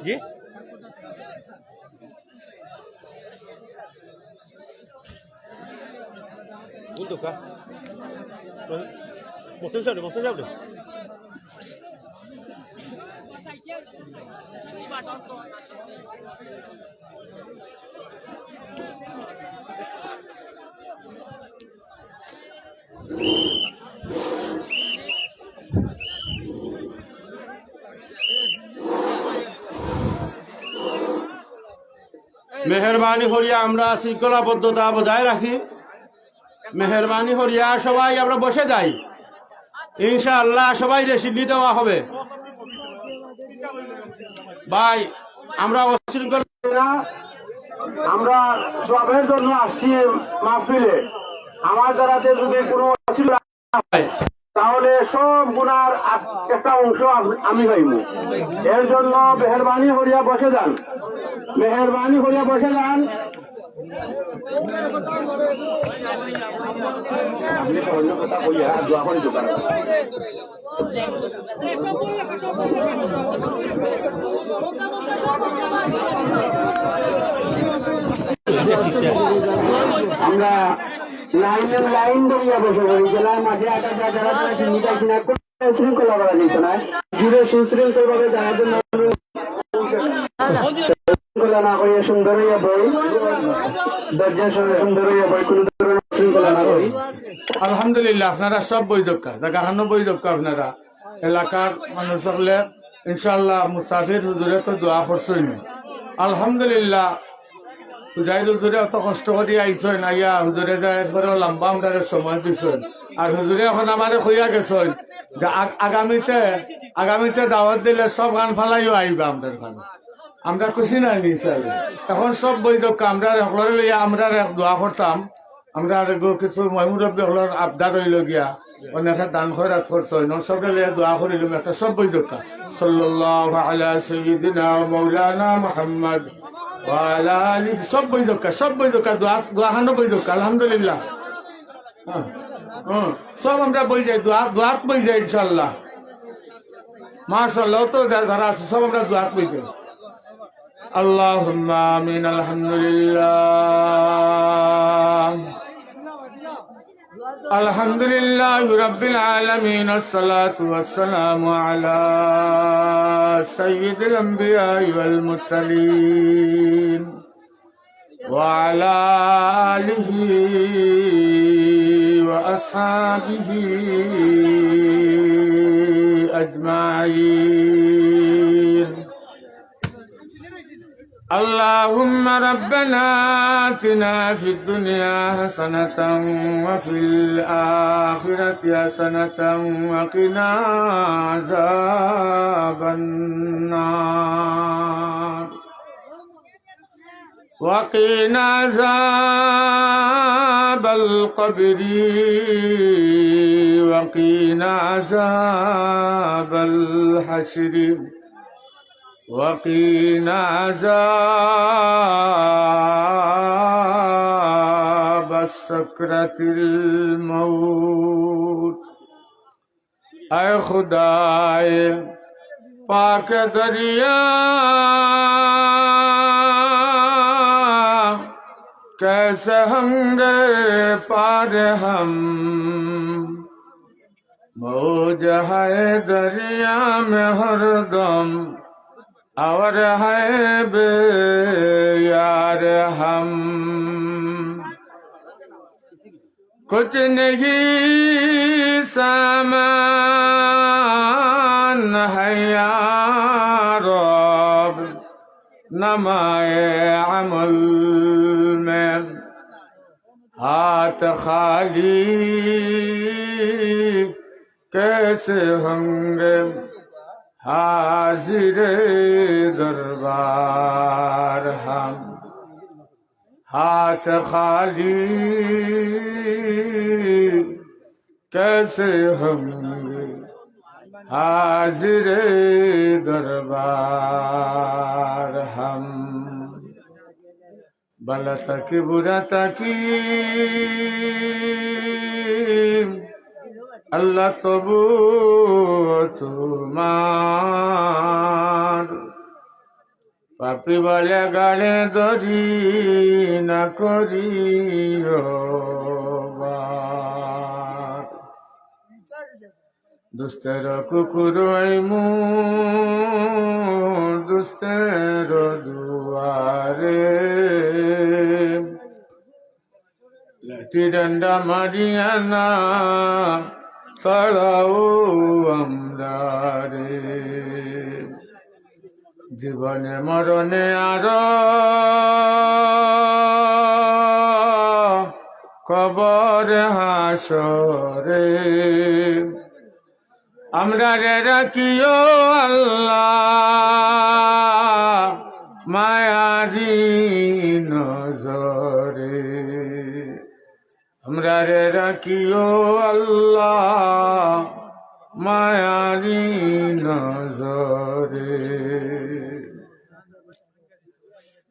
জি untuk kah? Motor siapa? Motor siapa? মেহরবানি করিয়া আমরা শৃঙ্খলাবদ্ধতা বজায় রাখি। মেহরবানি করিয়া সবাই আমরা বসে যাই, ইনশাআল্লাহ সবাই রেসিডি দেওয়া হবে। ভাই আমরা অশৃঙ্খল না, আমরা সবের জন্য আসছি মাহফিলে। আমার দ্বারাতে যদি কোনো অসুবিধা হয় তাহলে সব গুনার একটা অংশ আমি পাইব। এর জন্য মেহরবানি করিয়া বসে যান, মেহরবানি করিয়া বসে যান। আমরা লাইন ধরিয়া বসে পড়ি, জেলার মাঝে আটা যারা নিকাশি না শৃঙ্খলা করা যেত না, জুড়ে সুশৃঙ্খল ভাবে জানার জন্য শৃঙ্খলা না করিয়া সুন্দর হইয়া বই, দরজার সঙ্গে সুন্দর হইয়া বই, কোন ধরনের শৃঙ্খলা না করি। আলহামদুলিল্লাহ আপনারা সব বৈধক্য দেখানো বৈধক্য, আপনারা এলাকার মানুষ হলে ইনশাল্লাহ মুসাফির হুজুরে তো দোয়া করছেন। আলহামদুলিল্লাহ হুজাইর হুজুরে অত কষ্ট করে আইসেন, আইয়া হুজুরে যা একবারে লম্বা আমরা সময় দিছেন। আর হুজুরে এখন আমারে কইয়া গেছেন যে আগামীতে দাওয়াত দিলে সব গান ফালাইও আইবা আমাদের গান। আমরা খুশি নাই ইনশাআল্লাহ। এখন সব বৈধক্য আমরা সকলরে লইয়া আমরা দোয়া করতাম। আমরা কিছু মহিমুরব্বী সকলের আবদার হইল গিয়া অনেকে দান খয়রাত করছেন, সবরে লইয়া দোয়া করিলাম একটা সব বৈধক্য। সাল্লাল্লাহু আলা সাইয়্যিদিনা মাওলানা মুহাম্মদ ওয়া আলা আলিহি, সব বৈধক্য দোয়া খানো বৈধক্য। আলহামদুলিল্লাহ। সব আমরা বই যাই দোয়াত বই যাই ইনশাল্লাহ মাশাআল্লাহ তো যারা আছে সব আমরা দোয়াত বই যাই আল্লাহুম্মা আমিন আলহামদুলিল্লাহ আলহামদুলিল্লাহি রাব্বিল আলামিন আসসালাতু ওয়াসসালামু আলা সাইয়্যিদিল আমবিয়া ওয়াল মুরসালিন ওয়া আলা আলিহি ওয়া আসহাবিহি আজমাইন اللهم ربنا آتنا في الدنيا حسنة وفي الآخرة حسنة وقنا عذاب النار وقنا عذاب القبر وقنا عذاب الحشر وقنا عذاب السكرة الموت اے خدائے پاک دریا کیسے ہنگے پار ہم موج ہے دریا میں ہر دم اور ہے بے یار ہم کچھ نہیں سامان ہے یا رب نمائے عمل میں ہاتھ خالی کیسے ہوں حاضر دربار ہم ہاتھ خالی کیسے ہوں گے حاضر دربار ہم بلا تک برا تکی আল্লাহ তবু তোমার পাপি বলে গাড়ে ধরি না করি দুস্তের কুকুর মু দুস্তের দুয়ারে লাঠি ডান্ডা মারিয়া না তাড়াও আমরা রে জীবনে মরণে আর কবর হাসরে আমরা রে রাখিও আল্লাহ মায়ারি নজরে আমরা রে রাখিও আল্লাহ মায়ারি নজরে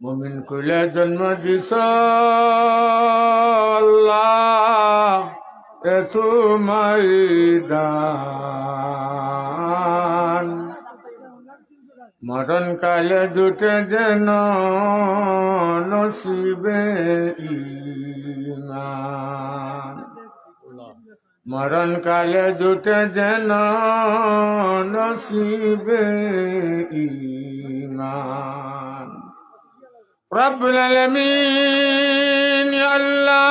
মুমিন কুলে জন্ম দিছ আল্লাহ এ তোমার দান মরণ কালে জুটে যেন নসিবে ঈমান মরণ কালে জুটে যেন নসিবে ঈমান রব্বুল আলামিন আল্লাহ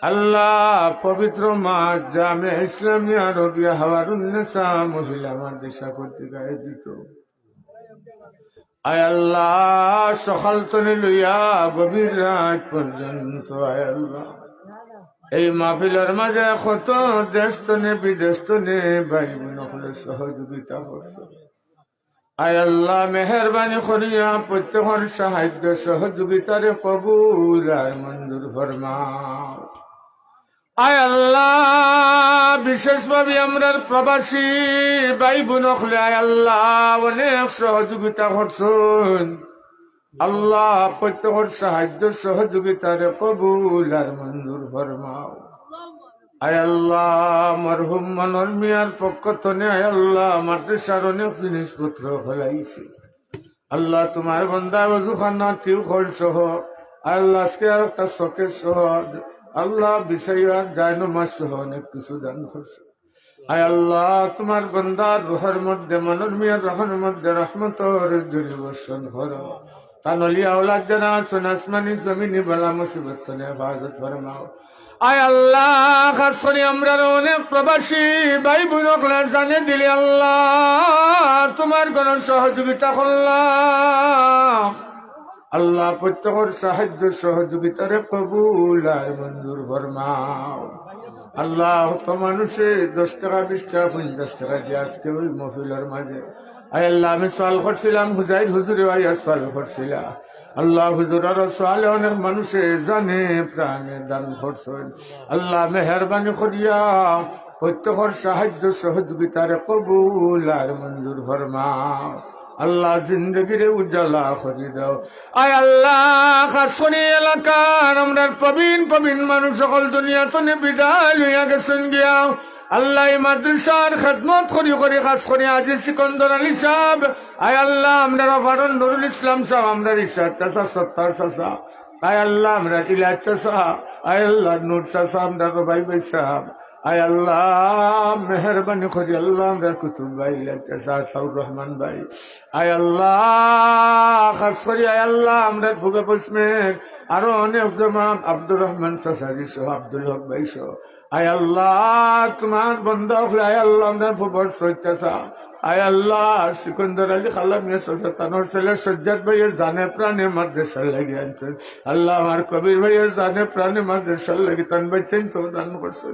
আল্লাহ পবিত্র মাস জামে ইসলামিয়া রবিয়া হাওয়ারুন্নেসা মহিলা মাদ্রাসা কর্তৃক আয়োজিত আয় আল্লাহ সকাল তনে লইয়া গভীর রাত পর্যন্ত আয় আল্লাহ এই মাহফিলের মাঝে কত দেশ তনে বিদেশ তনে ভাই বোন সহযোগিতা করছে আয় আল্লাহ মেহরবানি করিয়া প্রত্যেকের সাহায্য সহযোগিতারে কবুল আর মঞ্জুর ফরমাও আয় আল্লাহ বিশেষভাবে আমরা প্রবাসী ভাই বোন হলে আয় আল্লাহ অনেক সহযোগিতা করছেন আল্লাহ প্রত্যেকের সাহায্য সহযোগিতারে কবুল আর মঞ্জুর ফরমাও। আয় আল্লাহ মরহুম মনোর মিয়ার পক্ষ তনে আয় আল্লাহ মাদ্রাসার অনেক জিনিসপত্র হলাইছে। আল্লাহ তোমার বন্দা ওযুখানা টিউবওয়েল সহ আল্লাহ আজকে আর একটা শখের সহ আল্লাহ বিষয়ার জায়নমাজ সহ অনেক কিছু দান করছে। আয় আল্লাহ তোমার বন্দার রুহের মধ্যে মনোর মিয়ার রহর মধ্যে রহমতর জুড়ি বর্ষণ করো। তানলি আওলাদ যারা আছেন আসমানি জমিনি বালা মুসিবত তনে হেফাজত ফরমাও। আয় আল্লাহ খাস করে আমরা অনেক প্রবাসী ভাই বোনকলা জানে দিলে আল্লাহ তোমার কোন সহযোগিতা করলাম। আল্লাহ প্রত্যেকের সাহায্য সহযোগিতারে কবুল আর মঞ্জুর ফরমাও। আল্লাহ তো মানুষে 10 টাকা 20 টাকা 50 টাকা দিয়ে আজকে ওই মহফিলের মাঝে আয় আল্লাহ আমি সওয়াল করছিলাম হুজাইর হুজুরে আইয়া সওয়াল করছিলাম। আল্লাহ হুজুরের সওয়ালে অনেক মানুষে জানে প্রাণে দান করছেন। আল্লাহ মেহরবানি করিয়া প্রত্যেকের সাহায্য সহযোগিতারে কবুল আর মঞ্জুর ফরমাও। আল্লাহ জিন্দগিরে উজালা করি দাও। আয় আল্লাহ খাস করে এলাকার আমরা প্রবীণ মানুষ সকল দুনিয়া তনে বিদায় লইয়া গেছেন গিয়া আল্লাহ মাদ্রাসার খেদমত করি খাস করে আজি সিকন্দর আলী সাহেব আয় আল্লাহ আমরা ফারুন নুরুল ইসলাম সাহেব আমরা রিসাদ চাষা সত্তার চাষা আয় আল্লাহ আমরা ইলাজ চাষা আয় আল্লাহ নূর চাষা আমরা ভাই ভাই সাহেব আয় আল্লাহ মেহরবানি করি আল্লাহ আমরা কুতুব ভাই ইলাজ চাষা সাউর রহমান ভাই আয় আল্লাহ খাস করি আয় আল্লাহ আমরা ফুকে পশ্মের আরো অনেক জমা আব্দুর রহমান চাষারি সহ আব্দুল হক ভাই সহ আয় আল্লাহ তোমার বন্ধ হলে আয় আল্লাহ আমরা ফুবর সৈচাষা আয় আল্লাহ সিকন্দর আলী খালা মিয়া চাষা তানোর ছেলে সজ্জাদ ভাইয়ে জানে প্রাণে মাদ্রাসা লাগি আনতেন। আল্লাহ আমার কবির ভাইয়ে জানে প্রাণে মাদ্রাসা লাগি তান বাচ্চেন তো দান করছে।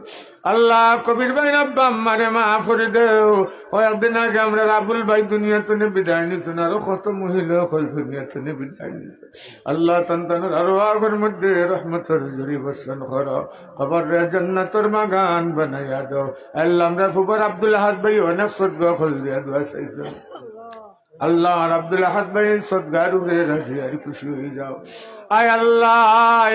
আল্লাহ কবির ভাই আব্বা আম্মারে মাফ করে দেও। কয়েকদিন আগে আমরা রাবুল ভাই দুনিয়া তনে বিদায় নিছেন আরো কত মহিলা কল দুনিয়া তনে বিদায় নিছে। আল্লাহ তান্তানোর আরো আগের মধ্যে রহমতের জুড়ি বর্ষণ করো কবর জান্নাতের বাগান বানাইয়া দাও। আল্লাহ আমরা ফুবর আব্দুল আহাদ ভাই অনেক সদ্গ খোল দিয়া দোয়া চাইছেন। আল্লাহ আর আব্দুল আহাদ ভাই সদগার উপরে রাজি আর খুশি হয়ে যাও। আয় আল্লাহ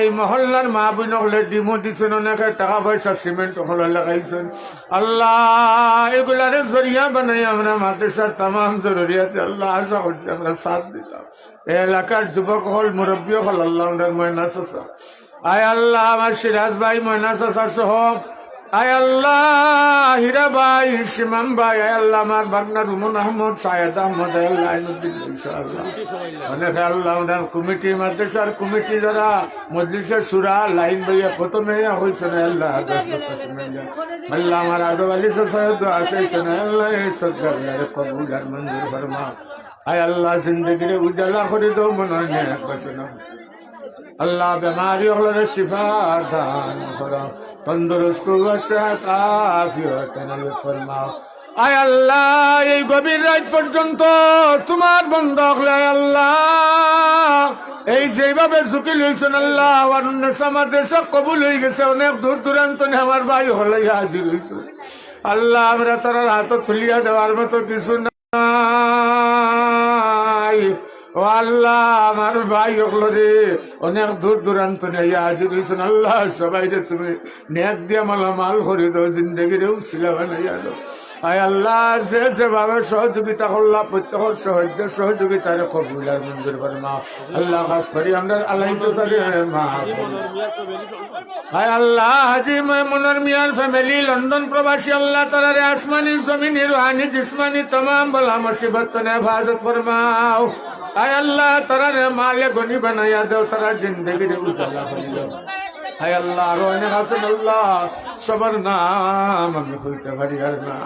এই মহল্লার মা বোন হলে ডিমো দিচ্ছেন অনেকে টাকা পয়সা সিমেন্ট হলে লাগাইছেন। আল্লাহ এগুলারে জরিয়া বানাই আমরা মাদ্রাসার তামাম জরুরিয়াতে আল্লাহ আশা করছি আমরা সাথ দিতাম। এলাকার যুবক হল মুরব্বী হল আল্লাহ আমাদের ময়না চাচা আয় আল্লাহ আমার সিরাজ ভাই ময়না চাচা সহ আয় আল্লাহ হীরা ভাই শিমাম ভাই আয় আল্লাহ আমার বাগনা রুমন আহমদ সায়েদ আহমদ আয় আল্লাহ আইনুদ্দিন ইনশাআল্লাহ অনেক আল্লাহ আমাদের কমিটি মাদ্রাসার কমিটি যারা মজলিসের সুরা লাইন ভাইয়া প্রথমে হয়েছে না আল্লাহ 10 লক্ষ সিমেন্ট আল্লাহ আমার আদব আলী সৈয়দ আসেছে না আল্লাহ এই সদগারে কবুল আর মঞ্জুর ফরমা। আয় আল্লাহ জিন্দগিরে উজালা করে দাও মনের নেক বাসনা। আল্লাহ বেমারি হলে শিফা দান করো তন্দুরুস্ত সেহত আফিয়ত নসিব ফরমাও। আয় আল্লাহ এই গভীর রাত পর্যন্ত তোমার বন্ধ হলে আল্লাহ এই যেভাবে ঝুঁকি লইছেন আল্লাহ আমাদের সব কবুল হয়ে গেছে। অনেক দূর দূরান্ত আমার ভাই হলে হাজির হয়েছে আল্লাহ আমরা তার হাত তুলিয়া দেওয়ার মতো কিছু নাই। ও আল্লাহ আমার ভাই হলো রে অনেক দূর দূরান্ত নেই হাজির হয়েছেন আল্লাহ সবাই যে তুমি নেক দিয়ে মালামাল করে দাও জিন্দগিরেও শিলা বানাইয়া দাও। আয় আল্লাহ যে যেভাবে সহযোগিতা করলাম প্রত্যেকের সহযোগিতারে কবুল আর মঞ্জুর ফরমাও। আল্লাহ খাস করি আমরা আল্লাহ মা আয় আল্লাহ হাজি মনোর মিয়ার ফ্যামিলি লন্ডন প্রবাসী আল্লাহ তাআলা আসমানি জমিনি রুহানি জিসমানি तमाम বলা মুসিবত নে হেফাজত ফরমাও। আয় আল্লাহ তারা মালে গনি বানাইয়া দাও তারা জিন্দগিরে উজালা করে দাও। আয় আল্লাহ আরো অনেক আছেন আল্লাহ সবার নাম আমি হইতে পারি আর না।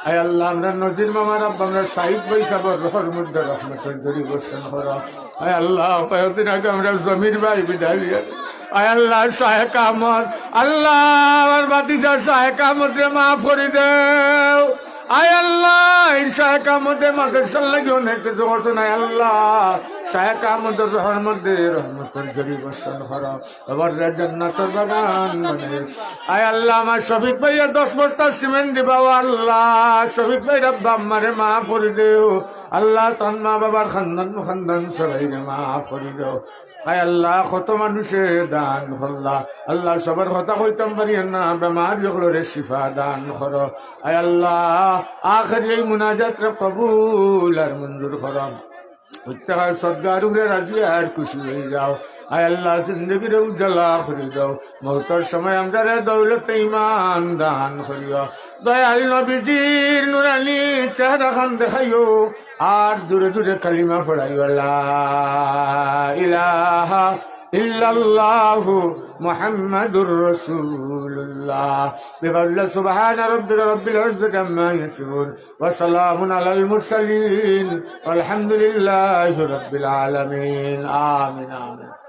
আয় আল্লাহ আমরা নজির মামার আব্বা আমরা সাহিদ ভাই সাবর রহর মধ্যে রহমতের জরি বর্ষণ করো। আয় আল্লাহ কয়েকদিন আগে আমরা জমির ভাই বিদায় লিয়া আয় আল্লাহ শাহেক আহমদ আল্লাহ আমার বাতিজার শাহেক আহমদ রে মাফ করে দেও। আয় আল্লাহ শায়েখ আহমদের মাদ্রাসার লাগে অনেক কিছু করছো না আল্লাহ শায়েখ আহমদের রহমতে রহমতের জরি বর্ষণ কর এবার জান্নাতের বাগান মানে আয় আল্লাহ আমার শফিক ভাইয়া 10 বস্তা সিমেন্ট দিবা আল্লাহ শফিক ভাই রব্বা আমারে মাফ করে দেও আল্লাহ তোর মা বাবার খানদান সবাই মাফ করে দেও আয় আল্লাহ কত মানুষে দান করলা আল্লাহ সবার কথা কইতাম পারি না বেমার যেগুলোরে শিফা দান করো আয় আল্লাহ আখের এই মুনাজাত কবুল আর মঞ্জুর করো প্রত্যেক সদগার উপরে রাজি আর খুশি হয়ে যাও আয় আল্লাহ জিন্দগির উজ্জ্বলা করে দাও মৌতর সময় আমরা দৌলত ইমান দান করিও দয়াল নবীজির নুরানি চেহারা খান দেখাইও আর দূরে দূরে কালিমা পড়াইও লা ইলাহা ইল্লাল্লাহু মুহাম্মাদুর রাসূলুল্লাহ বিফাদলি সুবহানা রাব্বিকা রাব্বিল ইজ্জাতি আম্মা ইয়াসিফুন ওয়া সালামুন আলাল মুরসালিন ওয়ালহামদুলিল্লাহি রাব্বিল আলামিন আমিন আমিন